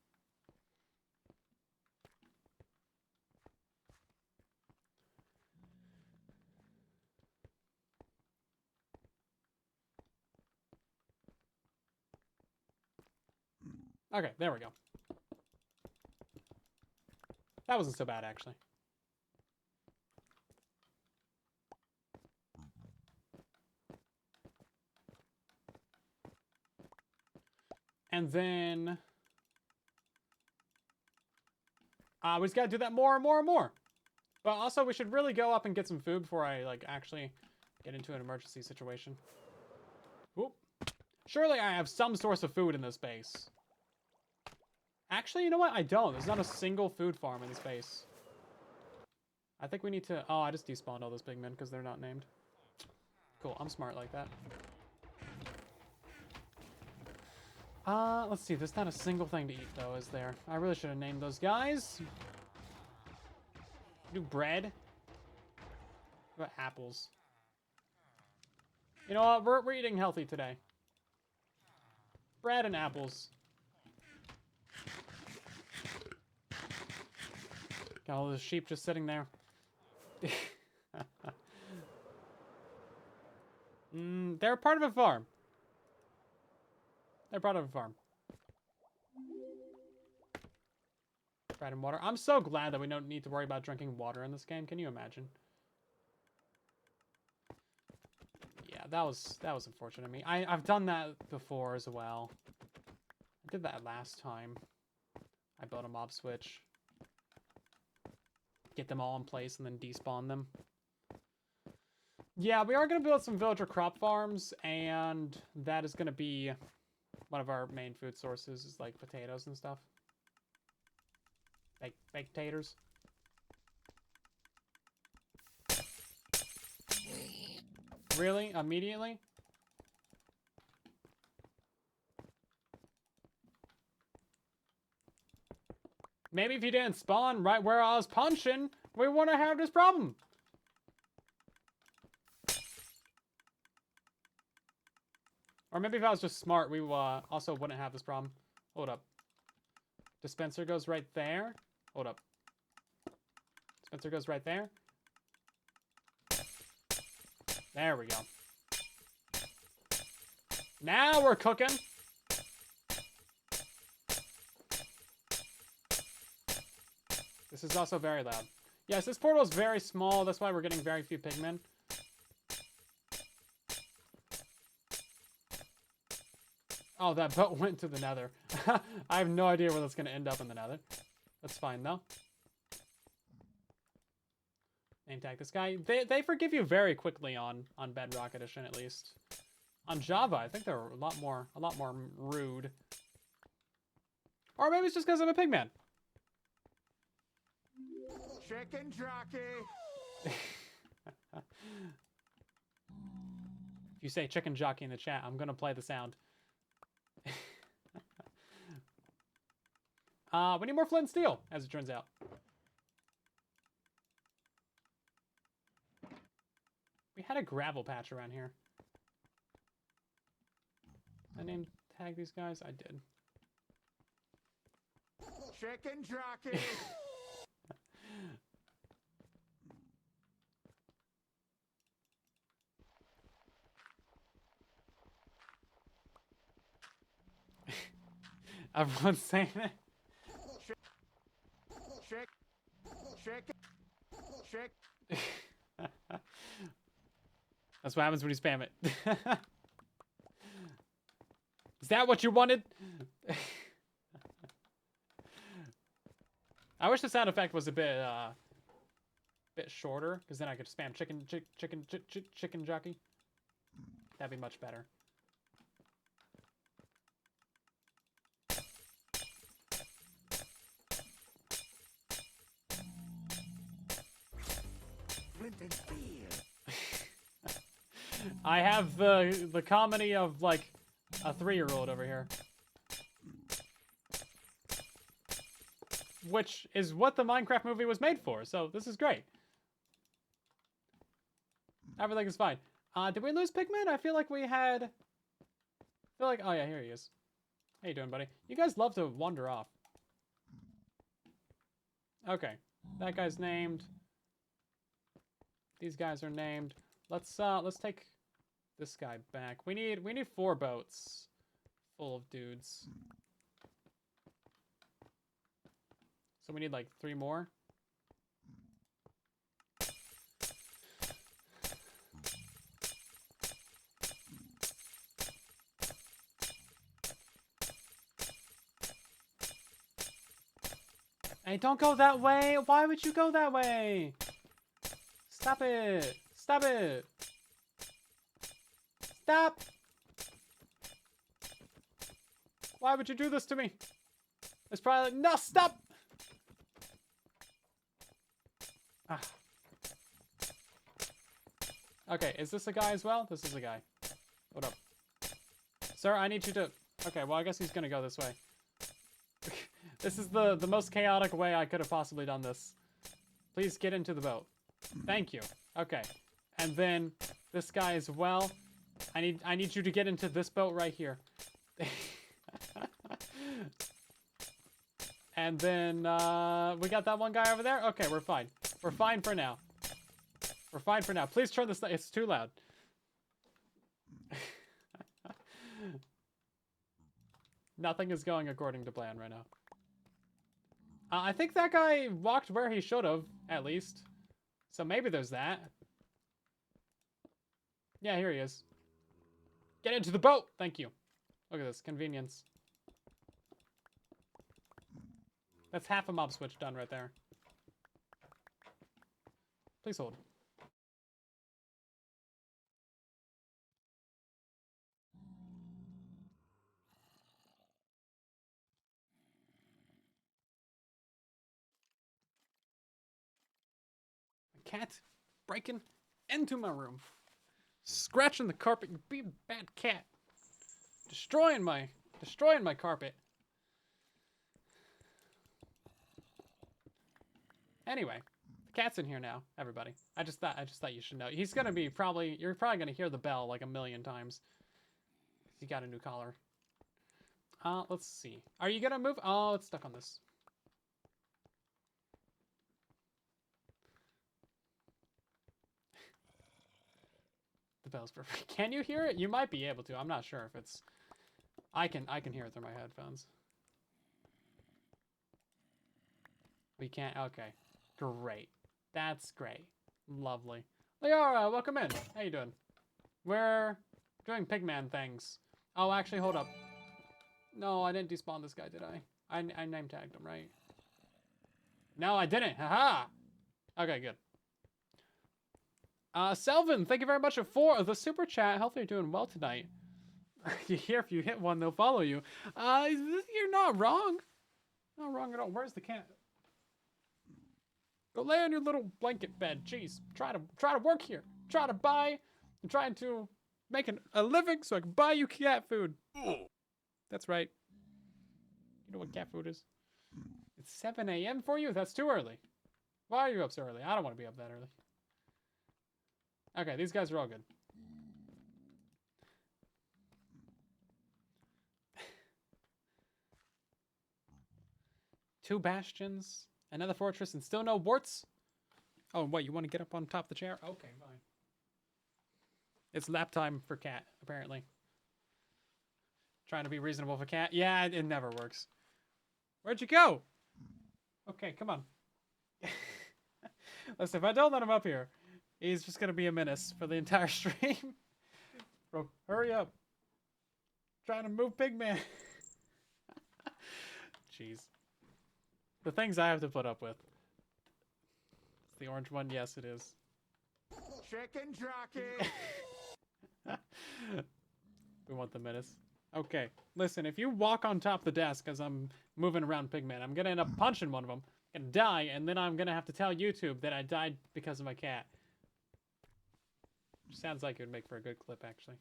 Okay, there we go. That wasn't so bad, actually. And then... we just gotta do that more and more and more. But also, we should really go up and get some food before I, like, actually get into an emergency situation. Oop. Surely I have some source of food in this base. Actually, you know what? I don't. There's not a single food farm in this base. I think we need to... Oh, I just despawned all those pigmen because they're not named. Cool. I'm smart like that. Let's see. There's not a single thing to eat, though, is there? I really should have named those guys. Do bread. What about apples? You know what? We're eating healthy today. Bread and apples. Got all those sheep just sitting there. They're part of a farm. They're part of a farm. Bread and water. I'm so glad that we don't need to worry about drinking water in this game. Can you imagine? Yeah, that was unfortunate of me. I've done that before as well. I did that last time. I built a mob switch. Get them all in place and then despawn them. Yeah, we are going to build some villager crop farms, and that is going to be one of our main food sources, is like potatoes and stuff. Baked taters. Really? Immediately? Maybe if you didn't spawn right where I was punching, we wouldn't have this problem. Or maybe if I was just smart, we also wouldn't have this problem. Hold up. Dispenser goes right there. Hold up. Dispenser goes right there. There we go. Now we're cooking. This is also very loud. Yes, this portal is very small. That's why we're getting very few pigmen. Oh, that boat went to the nether. I have no idea where that's going to end up in the nether. That's fine, though. Name tag this guy. They forgive you very quickly on Bedrock Edition, at least. On Java, I think they're a lot more rude. Or maybe it's just because I'm a pigman. Chicken jockey. If you say chicken jockey in the chat, I'm gonna play the sound. We need more flint and steel, as it turns out. We had a gravel patch around here. I named tag these guys? I did. Chicken jockey. Everyone's saying it. Chicken. That's what happens when you spam it. Is that what you wanted? I wish the sound effect was a bit shorter, because then I could spam chicken jockey. That'd be much better. I have the comedy of like a 3-year-old over here. Which is what the Minecraft movie was made for, so this is great. Everything is fine. Did we lose Pigman? I feel like we had... oh yeah, here he is. How you doing, buddy? You guys love to wander off. Okay, that guy's named. These guys are named. Let's take this guy back. We need 4 boats full of dudes. So we need like 3 more. Hey, don't go that way! Why would you go that way? Stop it! Stop it! Stop! Why would you do this to me? It's probably like, no, stop! Ah. Okay, is this a guy as well? This is a guy. Hold up. Sir, I need you to... Okay, well, I guess he's gonna go this way. This is the most chaotic way I could have possibly done this. Please get into the boat. Thank you. Okay. And then this guy as well. I need you to get into this boat right here. And then we got that one guy over there. Okay, we're fine. We're fine for now. We're fine for now. Please turn this. It's too loud. Nothing is going according to plan right now. I think that guy walked where he should have, at least. So maybe there's that. Yeah, here he is. Get into the boat! Thank you. Look at this. Convenience. That's half a mob switch done right there. Please hold. Cat breaking into my room. Scratching the carpet, you big bad cat. Destroying my carpet. Anyway, the cat's in here now, everybody. I just thought you should know. He's gonna be you're probably gonna hear the bell like a million times. He got a new collar. Let's see. Are you gonna move? Oh, it's stuck on this. The bell's perfect. Can you hear it? You might be able to. I'm not sure if it's... I can hear it through my headphones. We can't? Okay. Great. That's great. Lovely. Leora, welcome in. How you doing? We're doing pigman things. Oh, actually, hold up. No, I didn't despawn this guy, did I? I name tagged him, right? No, I didn't. Haha! Okay, good. Selvin, thank you very much for the super chat. Hopefully you're doing well tonight. You hear if you hit one, they'll follow you. You're not wrong. Not wrong at all. Where's the cat? Go lay on your little blanket bed. Jeez, try to work here. Try to buy. I'm trying to make a living so I can buy you cat food. That's right. You know what cat food is? It's 7 a.m. for you? That's too early. Why are you up so early? I don't want to be up that early. Okay, these guys are all good. 2 bastions, another fortress, and still no warts? Oh, what, you want to get up on top of the chair? Okay, fine. It's lap time for cat, apparently. Trying to be reasonable for cat. Yeah, it never works. Where'd you go? Okay, come on. Listen, if I don't let him up here, he's just gonna be a menace for the entire stream. Bro, hurry up. Trying to move Pigman. Jeez. The things I have to put up with. It's the orange one? Yes, it is. Chicken jockey. We want the menace. Okay, listen, if you walk on top of the desk as I'm moving around Pigman, I'm gonna end up punching one of them, and die, and then I'm gonna have to tell YouTube that I died because of my cat. Sounds like it would make for a good clip, actually.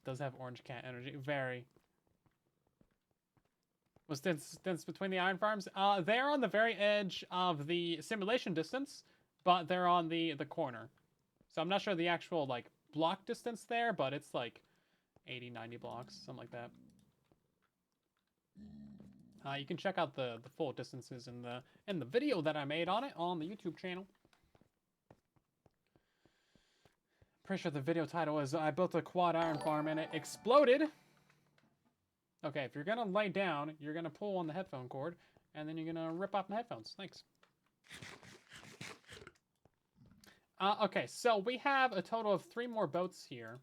Does have orange cat energy. Very. Was distance between the iron farms? They're on the very edge of the simulation distance, but they're on the corner. So I'm not sure the actual, like, block distance there, but it's like 80, 90 blocks, something like that. You can check out the full distances in the video that I made on it on the YouTube channel. Pretty sure the video title is I built a quad iron farm and it exploded. Okay, if you're gonna lay down, you're gonna pull on the headphone cord, and then you're gonna rip off my headphones. Thanks. Okay, so we have a total of 3 more boats here.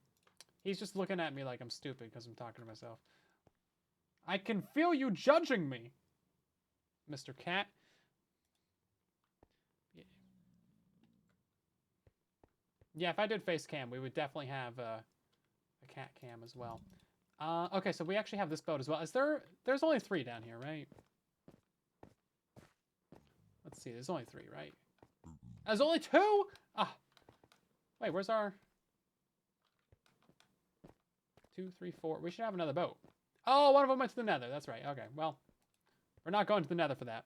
He's just looking at me like I'm stupid because I'm talking to myself. I can feel you judging me, Mr. Cat. Yeah, if I did face cam, we would definitely have a cat cam as well. Okay, so we actually have this boat as well. There's only 3 down here, right? Let's see, there's only 3, right? There's only 2? Ah. Wait, where's our... 2, 3, 4. We should have another boat. Oh, one of them went to the nether. That's right. Okay, well, we're not going to the nether for that.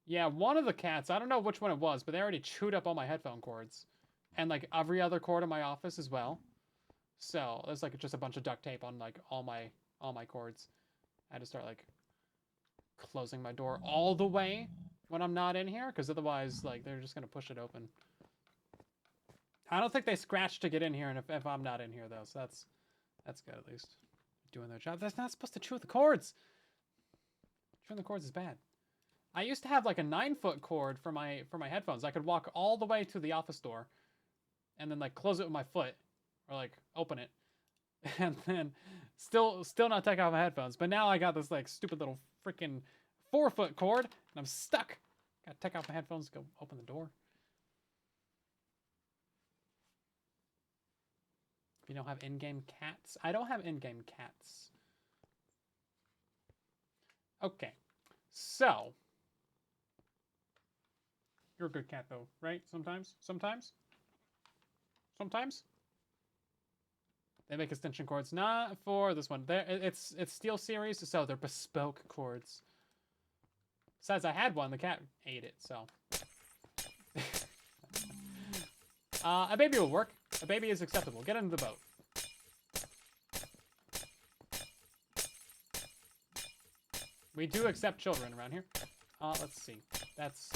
Yeah, one of the cats, I don't know which one it was, but they already chewed up all my headphone cords. And, like, every other cord in my office as well. So, there's, like, just a bunch of duct tape on, like, all my cords. I had to start, like, closing my door all the way when I'm not in here, because otherwise, like, they're just going to push it open. I don't think they scratch to get in here, and if I'm not in here, though, so that's good, at least. Doing their job. That's not supposed to chew the cords! Chewing the cords is bad. I used to have, like, a 9-foot cord for my headphones. I could walk all the way to the office door, and then, like, close it with my foot, or, like, open it, and then still not take off my headphones. But now I got this, like, stupid little freaking 4-foot cord, and I'm stuck. Gotta take off my headphones, go open the door. You don't have in-game cats? I don't have in-game cats. Okay, so you're a good cat, though, right? Sometimes? Sometimes? Sometimes? They make extension cords. Not for this one. It's Steel Series, so they're bespoke cords. Besides, I had one. The cat ate it, so. A baby will work. A baby is acceptable. Get into the boat. We do accept children around here. Let's see. That's,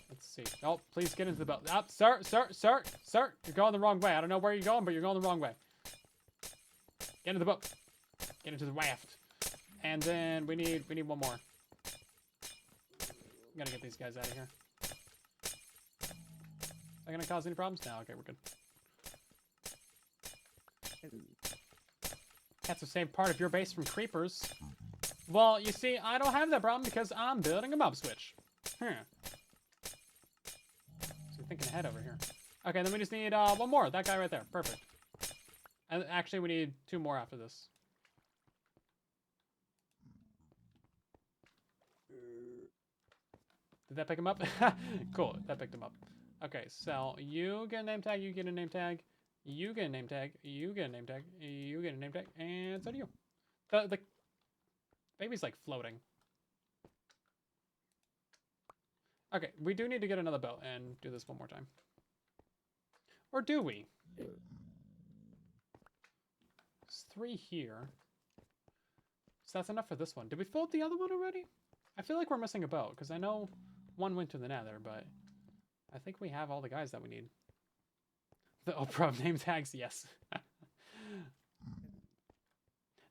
let's see. Oh, please get into the boat. Up, sir. You're going the wrong way. I don't know where you're going, but you're going the wrong way. Get into the boat. Get into the raft. And then we need one more. Gotta get these guys out of here. Is that gonna cause any problems? No, okay, we're good. Cats have saved part of your base from creepers. Well, you see, I don't have that problem because I'm building a mob switch. So we're thinking ahead over here. Okay, then we just need one more. That guy right there. Perfect. And actually, we need 2 more after this. Did that pick him up? Cool, that picked him up. Okay, so you get a name tag, you get a name tag, you get a name tag, you get a name tag, you get a name tag, and so do you. The baby's like floating. Okay, we do need to get another boat and do this one more time. Or do we? There's 3 here. So that's enough for this one. Did we fill up the other one already? I feel like we're missing a boat, because I know one went to the nether, but I think we have all the guys that we need. The Oprah name tags, yes.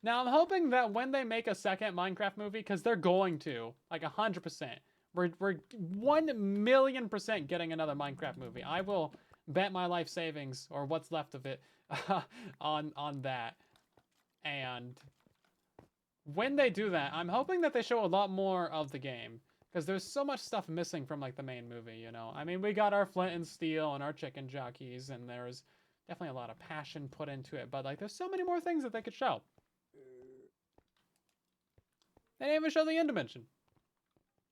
Now, I'm hoping that when they make a second Minecraft movie, because they're going to, like 100%, we're 1,000,000% getting another Minecraft movie. I will bet my life savings, or what's left of it, on that. And when they do that, I'm hoping that they show a lot more of the game. Because there's so much stuff missing from, like, the main movie, you know? I mean, we got our flint and steel and our chicken jockeys, and there's definitely a lot of passion put into it. But, like, there's so many more things that they could show. They didn't even show the end dimension.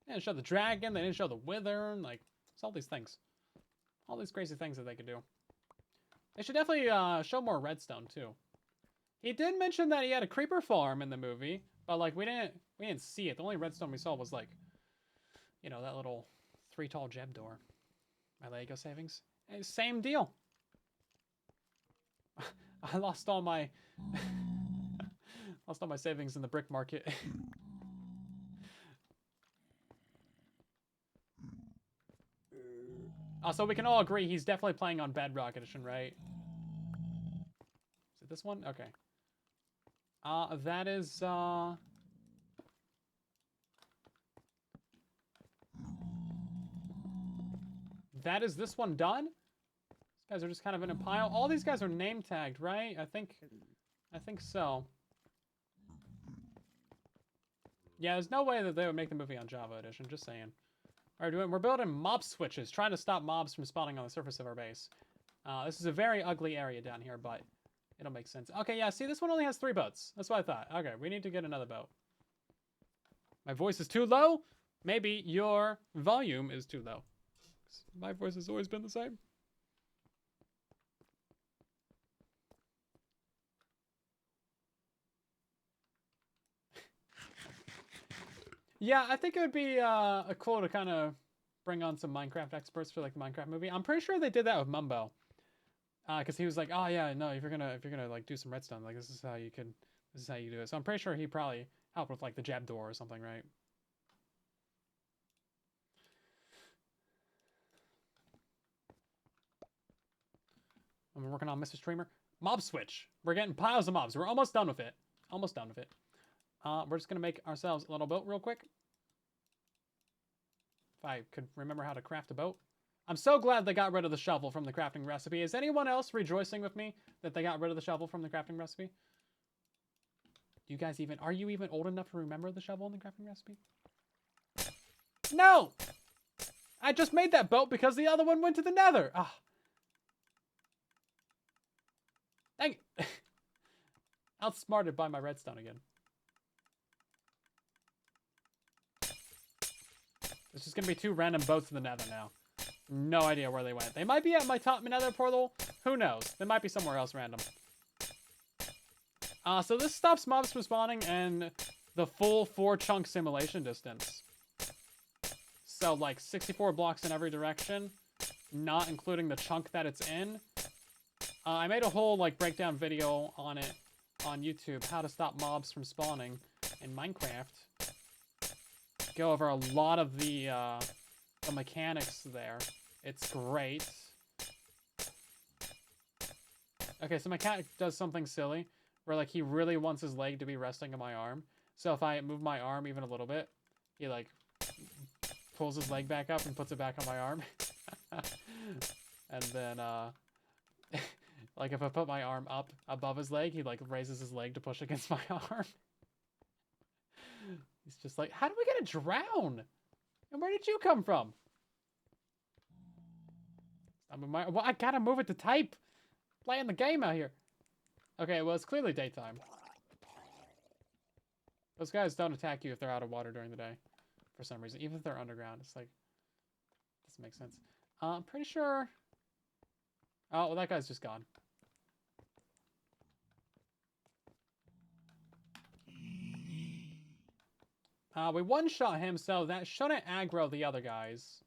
They didn't show the dragon. They didn't show the wither. Like, it's all these things. All these crazy things that they could do. They should definitely show more redstone, too. He did mention that he had a creeper farm in the movie, but, like, we didn't see it. The only redstone we saw was, like, you know, that little 3 tall gem door. My Lego savings. And same deal. I lost all my lost all my savings in the brick market. So we can all agree he's definitely playing on Bedrock Edition, right? Is it this one? Okay. That is that is this one done? These guys are just kind of in a pile. All these guys are name tagged, right? I think so. Yeah, there's no way that they would make the movie on Java Edition, just saying. All right, we're building mob switches, trying to stop mobs from spawning on the surface of our base. This is a very ugly area down here, but it'll make sense. Okay, yeah, see, this one only has 3 boats. That's what I thought. Okay, we need to get another boat. My voice is too low? Maybe your volume is too low. My voice has always been the same. Yeah, I think it would be cool to kind of bring on some Minecraft experts for like the Minecraft movie. I'm pretty sure they did that with Mumbo, because he was like, "Oh yeah, no, if you're gonna like do some redstone, like this is how you do it." So I'm pretty sure he probably helped with like the jab door or something, right? I'm working on Mr. Streamer. Mob switch. We're getting piles of mobs. We're almost done with it. Almost done with it. We're just gonna make ourselves a little boat real quick. If I could remember how to craft a boat. I'm so glad they got rid of the shovel from the crafting recipe. Is anyone else rejoicing with me that they got rid of the shovel from the crafting recipe? Do you guys even, are you even old enough to remember the shovel in the crafting recipe? No! I just made that boat because the other one went to the nether. Ah. Dang it. Outsmarted by my redstone again. There's just gonna be 2 random boats in the nether now. No idea where they went. They might be at my top nether portal. Who knows? They might be somewhere else random. So this stops mobs from spawning and the full 4 chunk simulation distance. So like 64 blocks in every direction, not including the chunk that it's in. I made a whole like breakdown video on it on YouTube, how to stop mobs from spawning in Minecraft. Go over a lot of the mechanics there. It's great. Okay, so my cat does something silly where like he really wants his leg to be resting on my arm. So if I move my arm even a little bit, he like pulls his leg back up and puts it back on my arm. And then like if I put my arm up above his leg, he like raises his leg to push against my arm. He's just like, how did we get to drown? And where did you come from? Well, I gotta move it to type. Playing the game out here. Okay, well, it's clearly daytime. Those guys don't attack you if they're out of water during the day. For some reason. Even if they're underground. It's like, doesn't make sense. I'm pretty sure... Oh, well, that guy's just gone. We one-shot him, so that shouldn't aggro the other guys.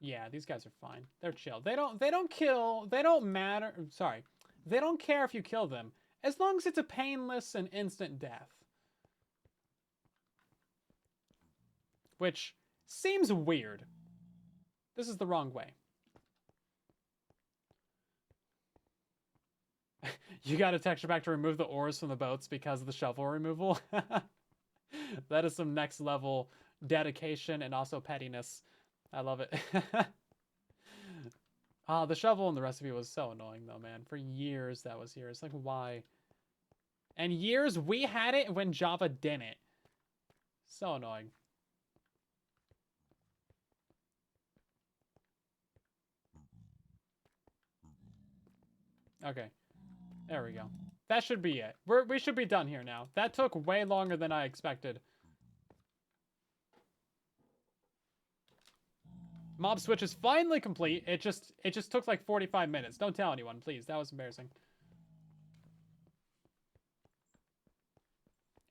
Yeah, these guys are fine. They're chill. They don't kill. They don't matter. Sorry. They don't care if you kill them as long as it's a painless and instant death. Which seems weird. This is the wrong way. You got a texture pack to remove the ores from the boats because of the shovel removal. That is some next level dedication and also pettiness. I love it. The shovel in the recipe was so annoying though, man. For years that was here. It's like, why? And years we had it when Java didn't. So annoying. Okay. There we go. That should be it. We should be done here now. That took way longer than I expected. Mob switch is finally complete. It just took like 45 minutes. Don't tell anyone, please. That was embarrassing.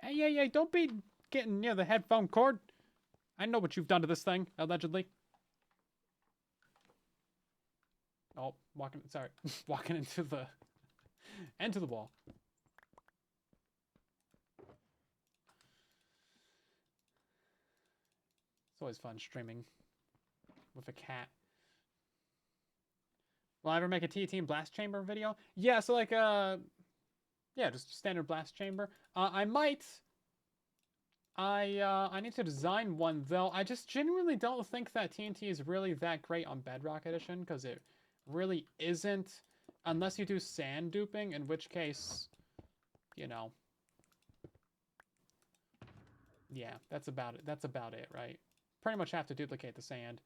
Hey, don't be getting near the headphone cord. I know what you've done to this thing, allegedly. Oh, sorry. Walking into the wall. It's always fun streaming with a cat. Will I ever make a T-Team blast chamber video? Yeah, so like, yeah, just standard blast chamber. I might. I need to design one though. I just genuinely don't think that TNT is really that great on Bedrock Edition because it really isn't, unless you do sand duping, in which case, you know. Yeah, that's about it. That's about it, right? Pretty much have to duplicate the sand.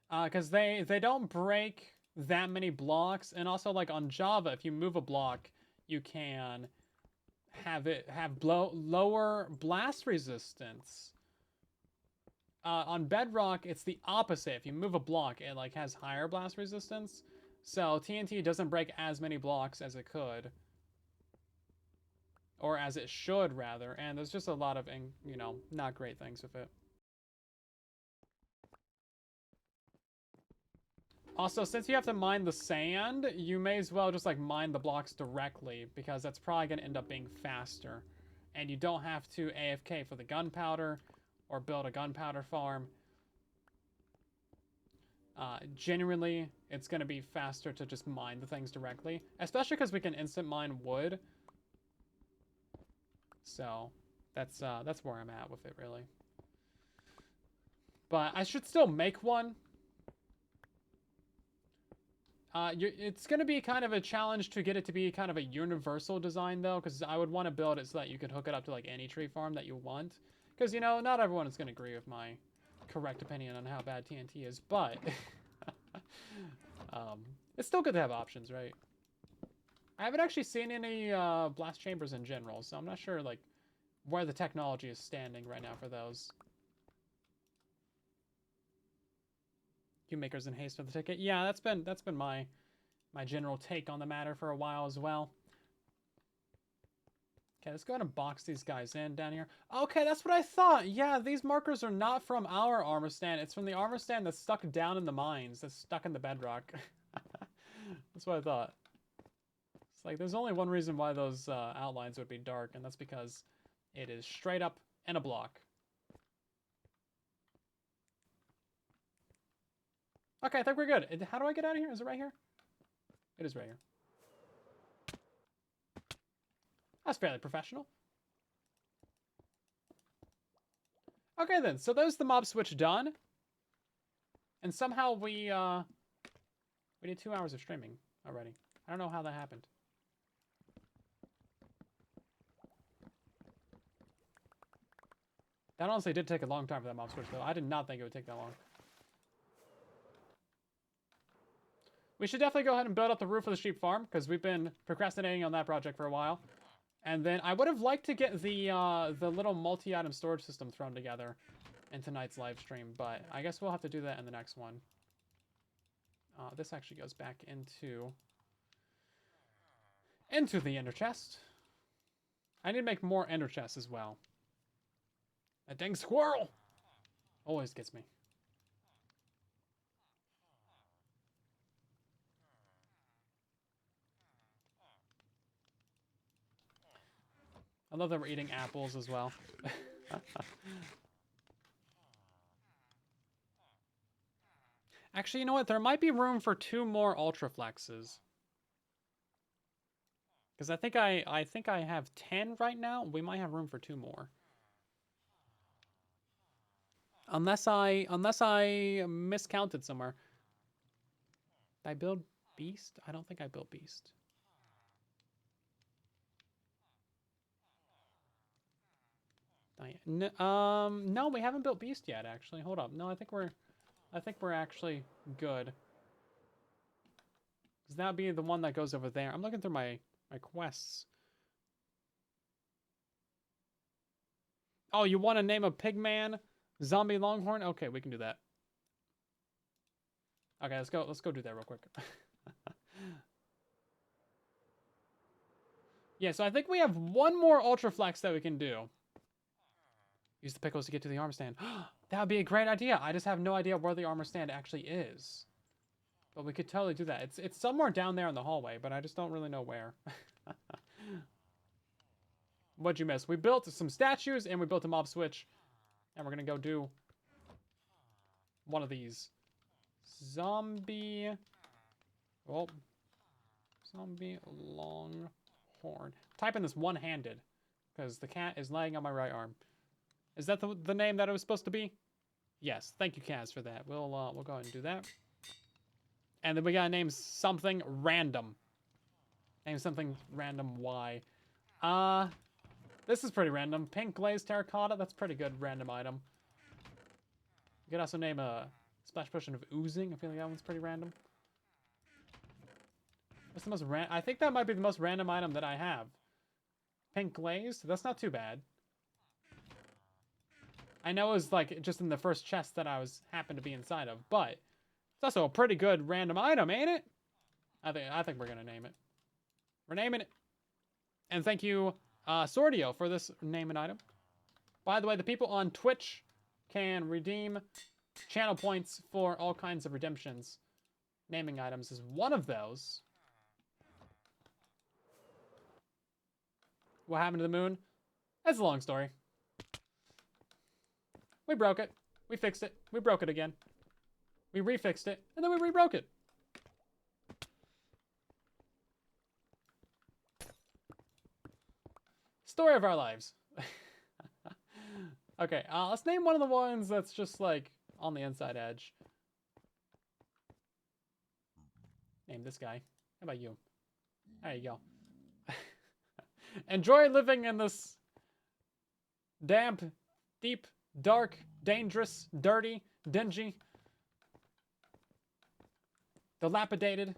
Because they don't break that many blocks, and also like on Java, if you move a block, you can have it have lower blast resistance. On Bedrock, it's the opposite. If you move a block, it like has higher blast resistance. So TNT doesn't break as many blocks as it could. Or as it should, rather. And there's just a lot of, you know, not great things with it. Also, since you have to mine the sand, you may as well just like mine the blocks directly, because that's probably going to end up being faster. And you don't have to AFK for the gunpowder or build a gunpowder farm. Genuinely, it's going to be faster to just mine the things directly, especially because we can instant mine wood. So that's where I'm at with it, really. But I should still make one. It's going to be kind of a challenge to get it to be kind of a universal design, though, because I would want to build it so that you could hook it up to, like, any tree farm that you want. Because, you know, not everyone is going to agree with my correct opinion on how bad TNT is, but it's still good to have options, right? I haven't actually seen any blast chambers in general, so I'm not sure, like, where the technology is standing right now for those. Queue makers in haste for the ticket. Yeah, that's been my general take on the matter for a while as well. Okay, let's go ahead and box these guys in down here. Okay, that's what I thought. Yeah, these markers are not from our armor stand. It's from the armor stand that's stuck down in the mines. That's stuck in the bedrock. That's what I thought. It's like, there's only one reason why those outlines would be dark, and that's because it is straight up in a block. Okay, I think we're good. How do I get out of here? Is it right here? It is right here. That's fairly professional. Okay then, so there's the mob switch done. And somehow we did 2 hours of streaming already. I don't know how that happened. That honestly did take a long time for that mob switch, though. I did not think it would take that long. We should definitely go ahead and build up the roof of the sheep farm, because we've been procrastinating on that project for a while. And then I would have liked to get the little multi-item storage system thrown together in tonight's live stream, but I guess we'll have to do that in the next one. This actually goes back into the ender chest. I need to make more ender chests as well. That dang squirrel always gets me. I love that we're eating apples as well. Actually, you know what? There might be room for 2 more Ultraflexes. Because I think I have 10 right now. We might have room for 2 more. Unless I miscounted somewhere. Did I build Beast? I don't think I built Beast. No, we haven't built Beast yet, actually. Hold up. No, I think we're actually good. Because that'd be the one that goes over there. I'm looking through my quests. Oh, you want to name a pigman zombie longhorn? Okay, we can do that. Okay, let's go do that real quick. Yeah, so I think we have 1 more Ultraflex that we can do. Use the pickles to get to the armor stand. That would be a great idea. I just have no idea where the armor stand actually is. But we could totally do that. It's somewhere down there in the hallway, but I just don't really know where. What'd you miss? We built some statues and we built a mob switch. And we're gonna go do one of these. Zombie longhorn. Type in this one-handed. Because the cat is laying on my right arm. Is that the name that it was supposed to be? Yes. Thank you, Kaz, for that. We'll go ahead and do that. And then we gotta name something random. Name something random Y. This is pretty random. Pink glazed terracotta. That's pretty good random item. You could also name a splash potion of oozing. I feel like that one's pretty random. What's the most I think that might be the most random item that I have. Pink glazed. That's not too bad. I know it was like just in the first chest that I happened to be inside of, but it's also a pretty good random item, ain't it? I think we're gonna name it. We're naming it. And thank you, Sordio, for this name and item. By the way, the people on Twitch can redeem channel points for all kinds of redemptions. Naming items is one of those. What happened to the moon? That's a long story. We broke it. We fixed it. We broke it again. We refixed it, and then we rebroke it. Story of our lives. Okay, let's name one of the ones that's just like on the inside edge. Name this guy. How about you? There you go. Enjoy living in this damp, deep, dark, dangerous, dirty, dingy, dilapidated,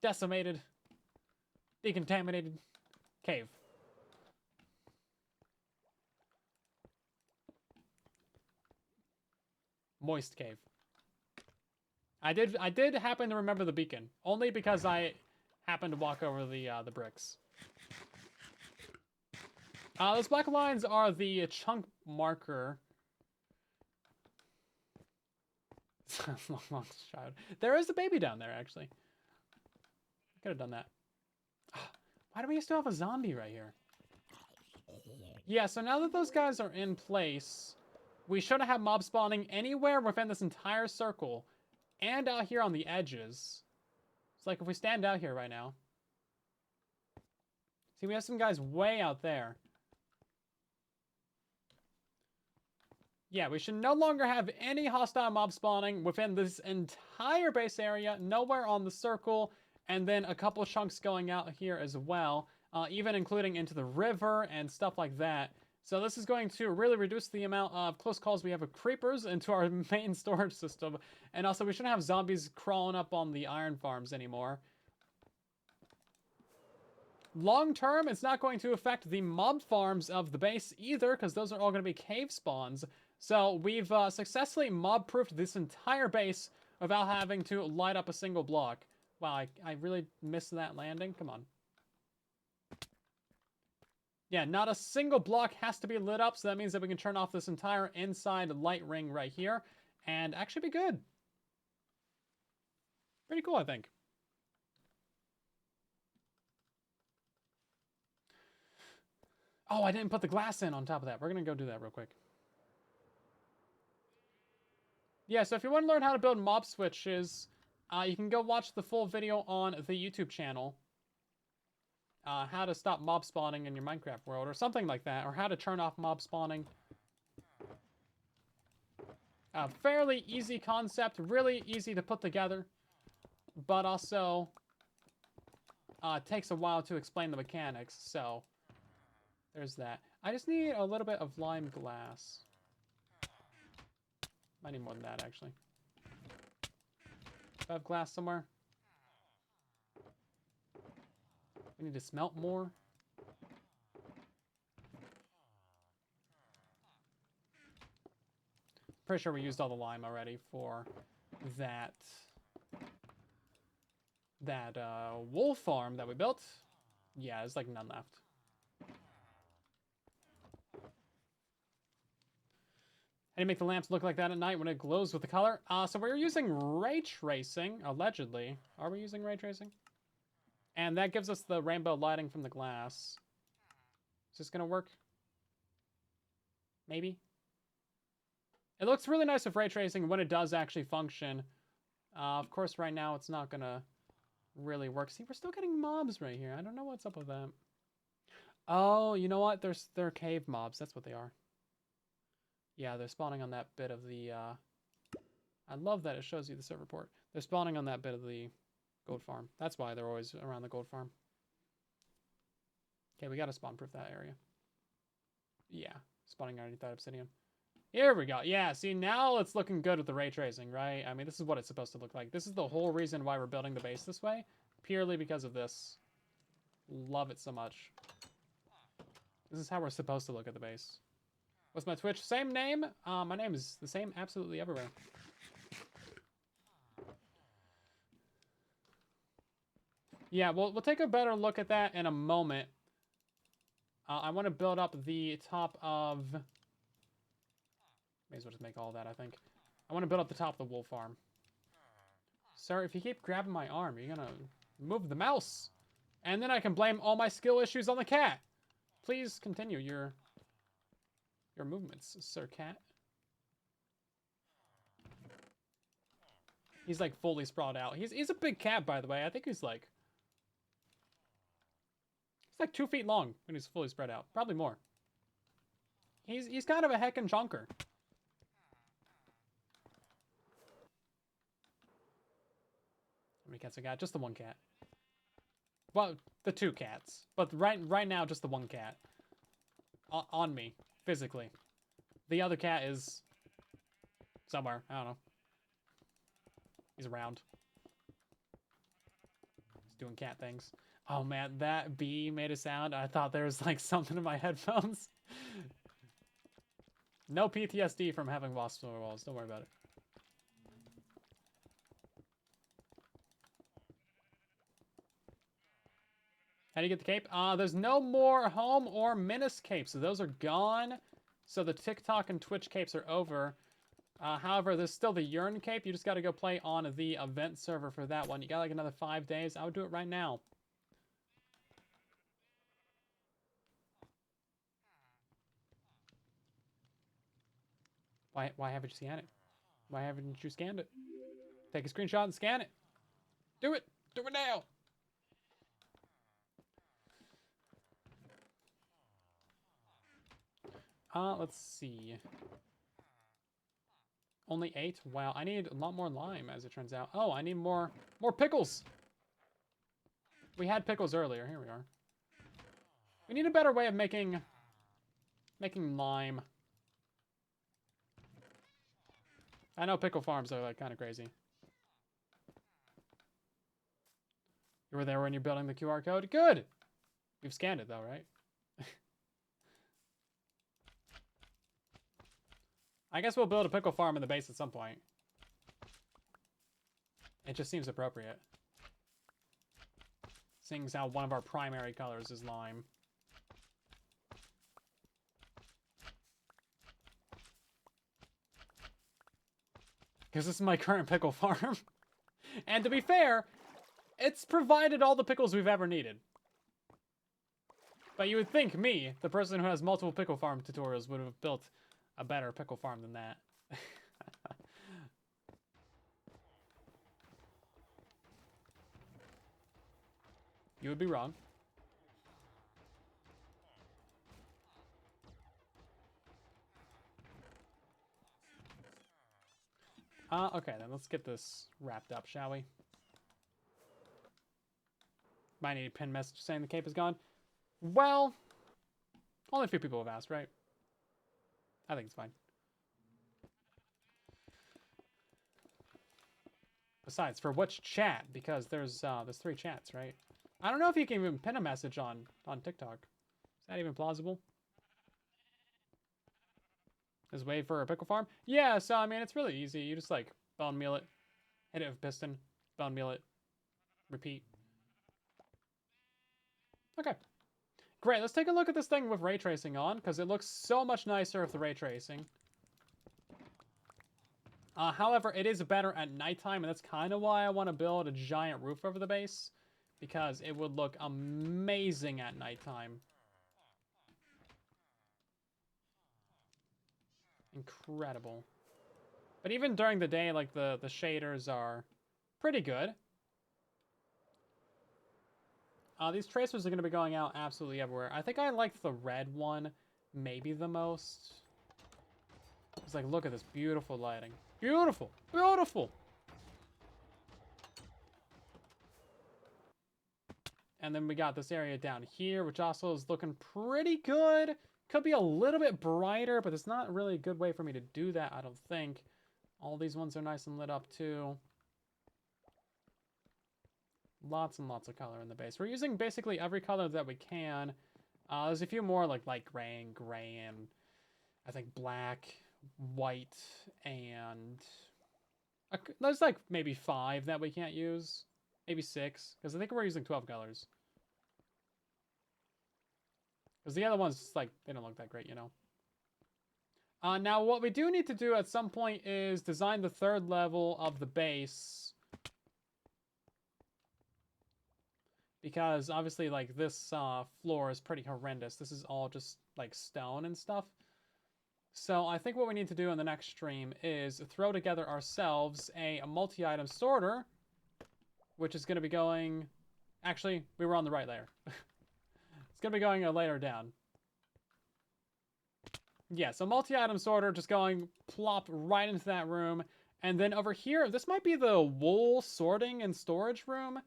decimated, decontaminated cave. Moist cave. I did happen to remember the beacon, only because I happened to walk over the bricks. Those black lines are the chunk marker. long child. There is a baby down there, actually. Could have done that. Why do we still have a zombie right here? Yeah, so now that those guys are in place, we should have mob spawning anywhere within this entire circle and out here on the edges. It's like if we stand out here right now. See, we have some guys way out there. Yeah, we should no longer have any hostile mob spawning within this entire base area, nowhere on the circle, and then a couple chunks going out here as well, even including into the river and stuff like that. So this is going to really reduce the amount of close calls we have with creepers into our main storage system, and also we shouldn't have zombies crawling up on the iron farms anymore. Long term, it's not going to affect the mob farms of the base either, because those are all going to be cave spawns. So we've successfully mob-proofed this entire base without having to light up a single block. Wow, I really missed that landing. Come on. Yeah, not a single block has to be lit up, so that means that we can turn off this entire inside light ring right here and actually be good. Pretty cool, I think. Oh, I didn't put the glass in on top of that. We're going to go do that real quick. Yeah, so if you want to learn how to build mob switches, you can go watch the full video on the YouTube channel. How to stop mob spawning in your Minecraft world, or something like that, or how to turn off mob spawning. Fairly easy concept, really easy to put together, but also takes a while to explain the mechanics, so there's that. I just need a little bit of lime glass. I need more than that, actually. Do I have glass somewhere? We need to smelt more. Pretty sure we used all the lime already for that wool farm that we built. Yeah, there's like none left. How do you make the lamps look like that at night when it glows with the color? So we're using ray tracing, allegedly. Are we using ray tracing? And that gives us the rainbow lighting from the glass. Is this gonna work? Maybe? It looks really nice with ray tracing when it does actually function. Of course, right now it's not gonna really work. See, we're still getting mobs right here. I don't know what's up with that. Oh, you know what? They're cave mobs. That's what they are. Yeah, they're spawning on that bit of the, I love that it shows you the server port. They're spawning on that bit of the gold farm. That's why they're always around the gold farm. Okay, we gotta spawn proof that area. Yeah, spawning underneath that obsidian. Here we go. Yeah, see, now it's looking good with the ray tracing, right? I mean, this is what it's supposed to look like. This is the whole reason why we're building the base this way. Purely because of this. Love it so much. This is how we're supposed to look at the base. What's my Twitch? Same name. My name is the same absolutely everywhere. Yeah, we'll take a better look at that in a moment. I want to build up the top of... May as well just make all that, I think. I want to build up the top of the wool farm. Sir, if you keep grabbing my arm, you're gonna move the mouse. And then I can blame all my skill issues on the cat. Please continue your movements, Sir Cat. He's like fully sprawled out. He's a big cat, by the way. I think he's like 2 feet long when he's fully spread out. Probably more. He's kind of a heckin' chunker. How many cats I got? Just the one cat. Well, the 2 cats. But right now, just the one cat. On me, physically. The other cat is somewhere. I don't know. He's around. He's doing cat things. Oh man, that bee made a sound. I thought there was like something in my headphones. No PTSD from having wasps on the walls. Don't worry about it. How do you get the cape? There's no more home or menace capes. So those are gone. So the TikTok and Twitch capes are over. However, there's still the Yearn cape. You just got to go play on the event server for that one. You got like another 5 days. I would do it right now. Why haven't you scanned it? Why haven't you scanned it? Take a screenshot and scan it. Do it. Do it now. Let's see. Only 8? Wow, I need a lot more lime, as it turns out. Oh, I need more pickles. We had pickles earlier. Here we are. We need a better way of making lime. I know pickle farms are like kind of crazy. You were there when you're building the QR code? Good! We've scanned it though, right? I guess we'll build a pickle farm in the base at some point. It just seems appropriate. Seeing as how one of our primary colors is lime. Because this is my current pickle farm. And to be fair, it's provided all the pickles we've ever needed. But you would think me, the person who has multiple pickle farm tutorials, would have built a better pickle farm than that. You would be wrong. Okay, then let's get this wrapped up, shall we? Might need a pin message saying the cape is gone. Well, only a few people have asked, right? I think it's fine. Besides, for which chat? Because there's 3 chats, right? I don't know if you can even pin a message on TikTok. Is that even plausible? Is wait for a pickle farm? Yeah, so I mean it's really easy. You just like bone meal it, hit it with piston, bone meal it, repeat. Okay. Great, let's take a look at this thing with ray tracing on, because it looks so much nicer with the ray tracing. However, it is better at nighttime, and that's kind of why I want to build a giant roof over the base, because it would look amazing at nighttime. Incredible. But even during the day, like the shaders are pretty good. These tracers are going to be going out absolutely everywhere. I think I like the red one maybe the most. It's like, look at this beautiful lighting. Beautiful! Beautiful! And then we got this area down here, which also is looking pretty good. Could be a little bit brighter, but it's not really a good way for me to do that, I don't think. All these ones are nice and lit up, too. Lots and lots of color in the base. We're using basically every color that we can. There's a few more, like light gray and I think black, white, and... there's like maybe 5 that we can't use. Maybe 6, because I think we're using 12 colors. Because the other ones, like, they don't look that great, you know. Now, what we do need to do at some point is design the 3rd level of the base. Because, obviously, like, this floor is pretty horrendous. This is all just, like, stone and stuff. So, I think what we need to do in the next stream is throw together ourselves a multi-item sorter, which is going to be going... Actually, we were on the right layer. It's going to be going a layer down. Yeah, so multi-item sorter just going plop right into that room. And then over here, this might be the wool sorting and storage room.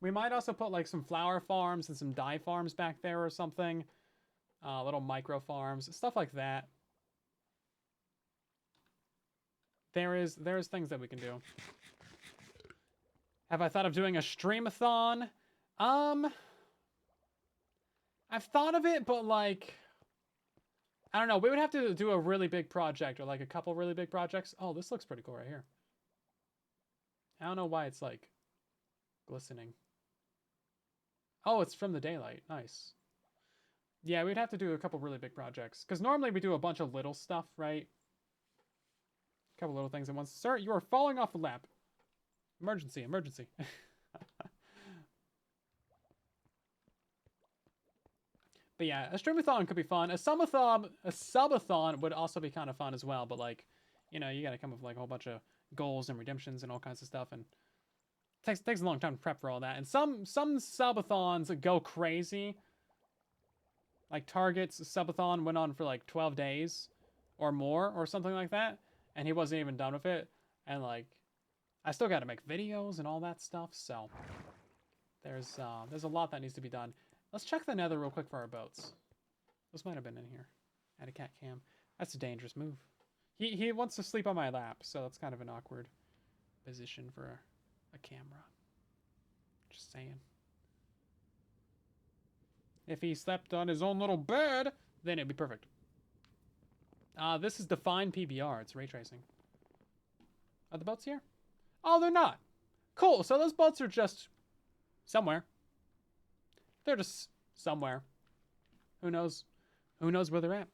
We might also put like some flower farms and some dye farms back there or something. Little micro farms, stuff like that. There's things that we can do. Have I thought of doing a streamathon? I've thought of it, but like... I don't know, we would have to do a really big project, or like a couple really big projects. Oh, this looks pretty cool right here. I don't know why it's like glistening. Oh, it's from the daylight. Nice. Yeah, we'd have to do a couple really big projects. Because normally we do a bunch of little stuff, right? A couple little things at once. Sir, you are falling off the lap. Emergency, emergency. But yeah, a streamathon could be fun. A subathon would also be kind of fun as well. But like, you know, you got to come up with like a whole bunch of goals and redemptions and all kinds of stuff, and it takes a long time to prep for all that. And some subathons go crazy. Like Target's subathon went on for like 12 days or more or something like that, and he wasn't even done with it. And like, I still got to make videos and all that stuff. So there's a lot that needs to be done. Let's check the nether real quick for our boats. Those might have been in here. Add a cat cam. That's a dangerous move. He wants to sleep on my lap, so that's kind of an awkward position for a camera. Just saying. If he slept on his own little bed, then it'd be perfect. This is Define PBR. It's ray tracing. Are the boats here? Oh, they're not. Cool. So those boats are just somewhere. They're just somewhere. Who knows? Who knows where they're at?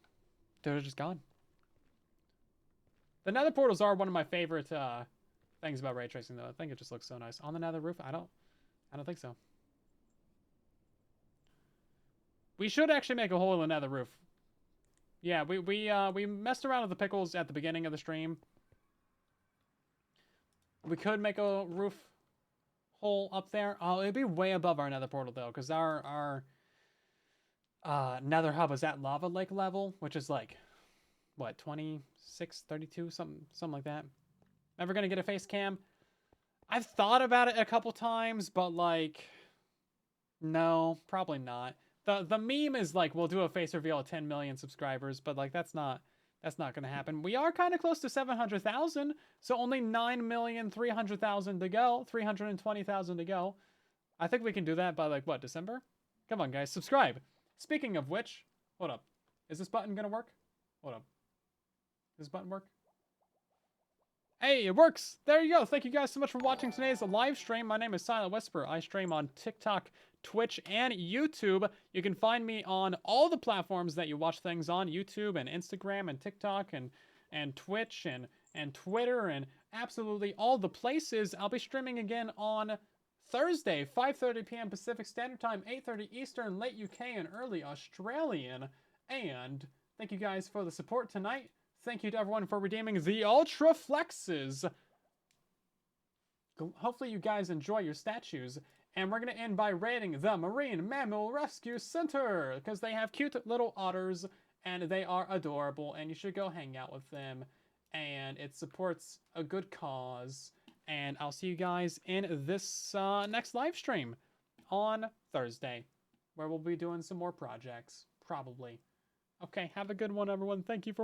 They're just gone. The nether portals are one of my favorite things about ray tracing, though. I think it just looks so nice. On the nether roof? I don't think so. We should actually make a hole in the nether roof. Yeah, we messed around with the pickles at the beginning of the stream. We could make a roof hole up there. Oh, it'd be way above our nether portal, though, because our nether hub is at lava lake level, which is like, what, 26, 32, something like that. Ever gonna get a face cam? I've thought about it a couple times, but like, no, probably not. The meme is like, we'll do a face reveal at 10 million subscribers, but like, that's not gonna happen. We are kind of close to 700,000, so only 9,300,000 to go, 320,000 to go. I think we can do that by like, what, December? Come on, guys, subscribe. Speaking of which, hold up. Is this button gonna work? Hold up. Does this button work? Hey, it works! There you go! Thank you guys so much for watching today's live stream. My name is Silent Whisper. I stream on TikTok, Twitch, and YouTube. You can find me on all the platforms that you watch things on. YouTube and Instagram and TikTok and Twitch and Twitter and absolutely all the places. I'll be streaming again on Thursday, 5:30 p.m. Pacific Standard Time, 8:30 Eastern, late UK and early Australian. And thank you guys for the support tonight. Thank you to everyone for redeeming the Ultra Flexes. Hopefully you guys enjoy your statues. And we're going to end by rating the Marine Mammal Rescue Center, because they have cute little otters and they are adorable and you should go hang out with them. And it supports a good cause. And I'll see you guys in this next live stream on Thursday, where we'll be doing some more projects, probably. Okay, have a good one, everyone. Thank you for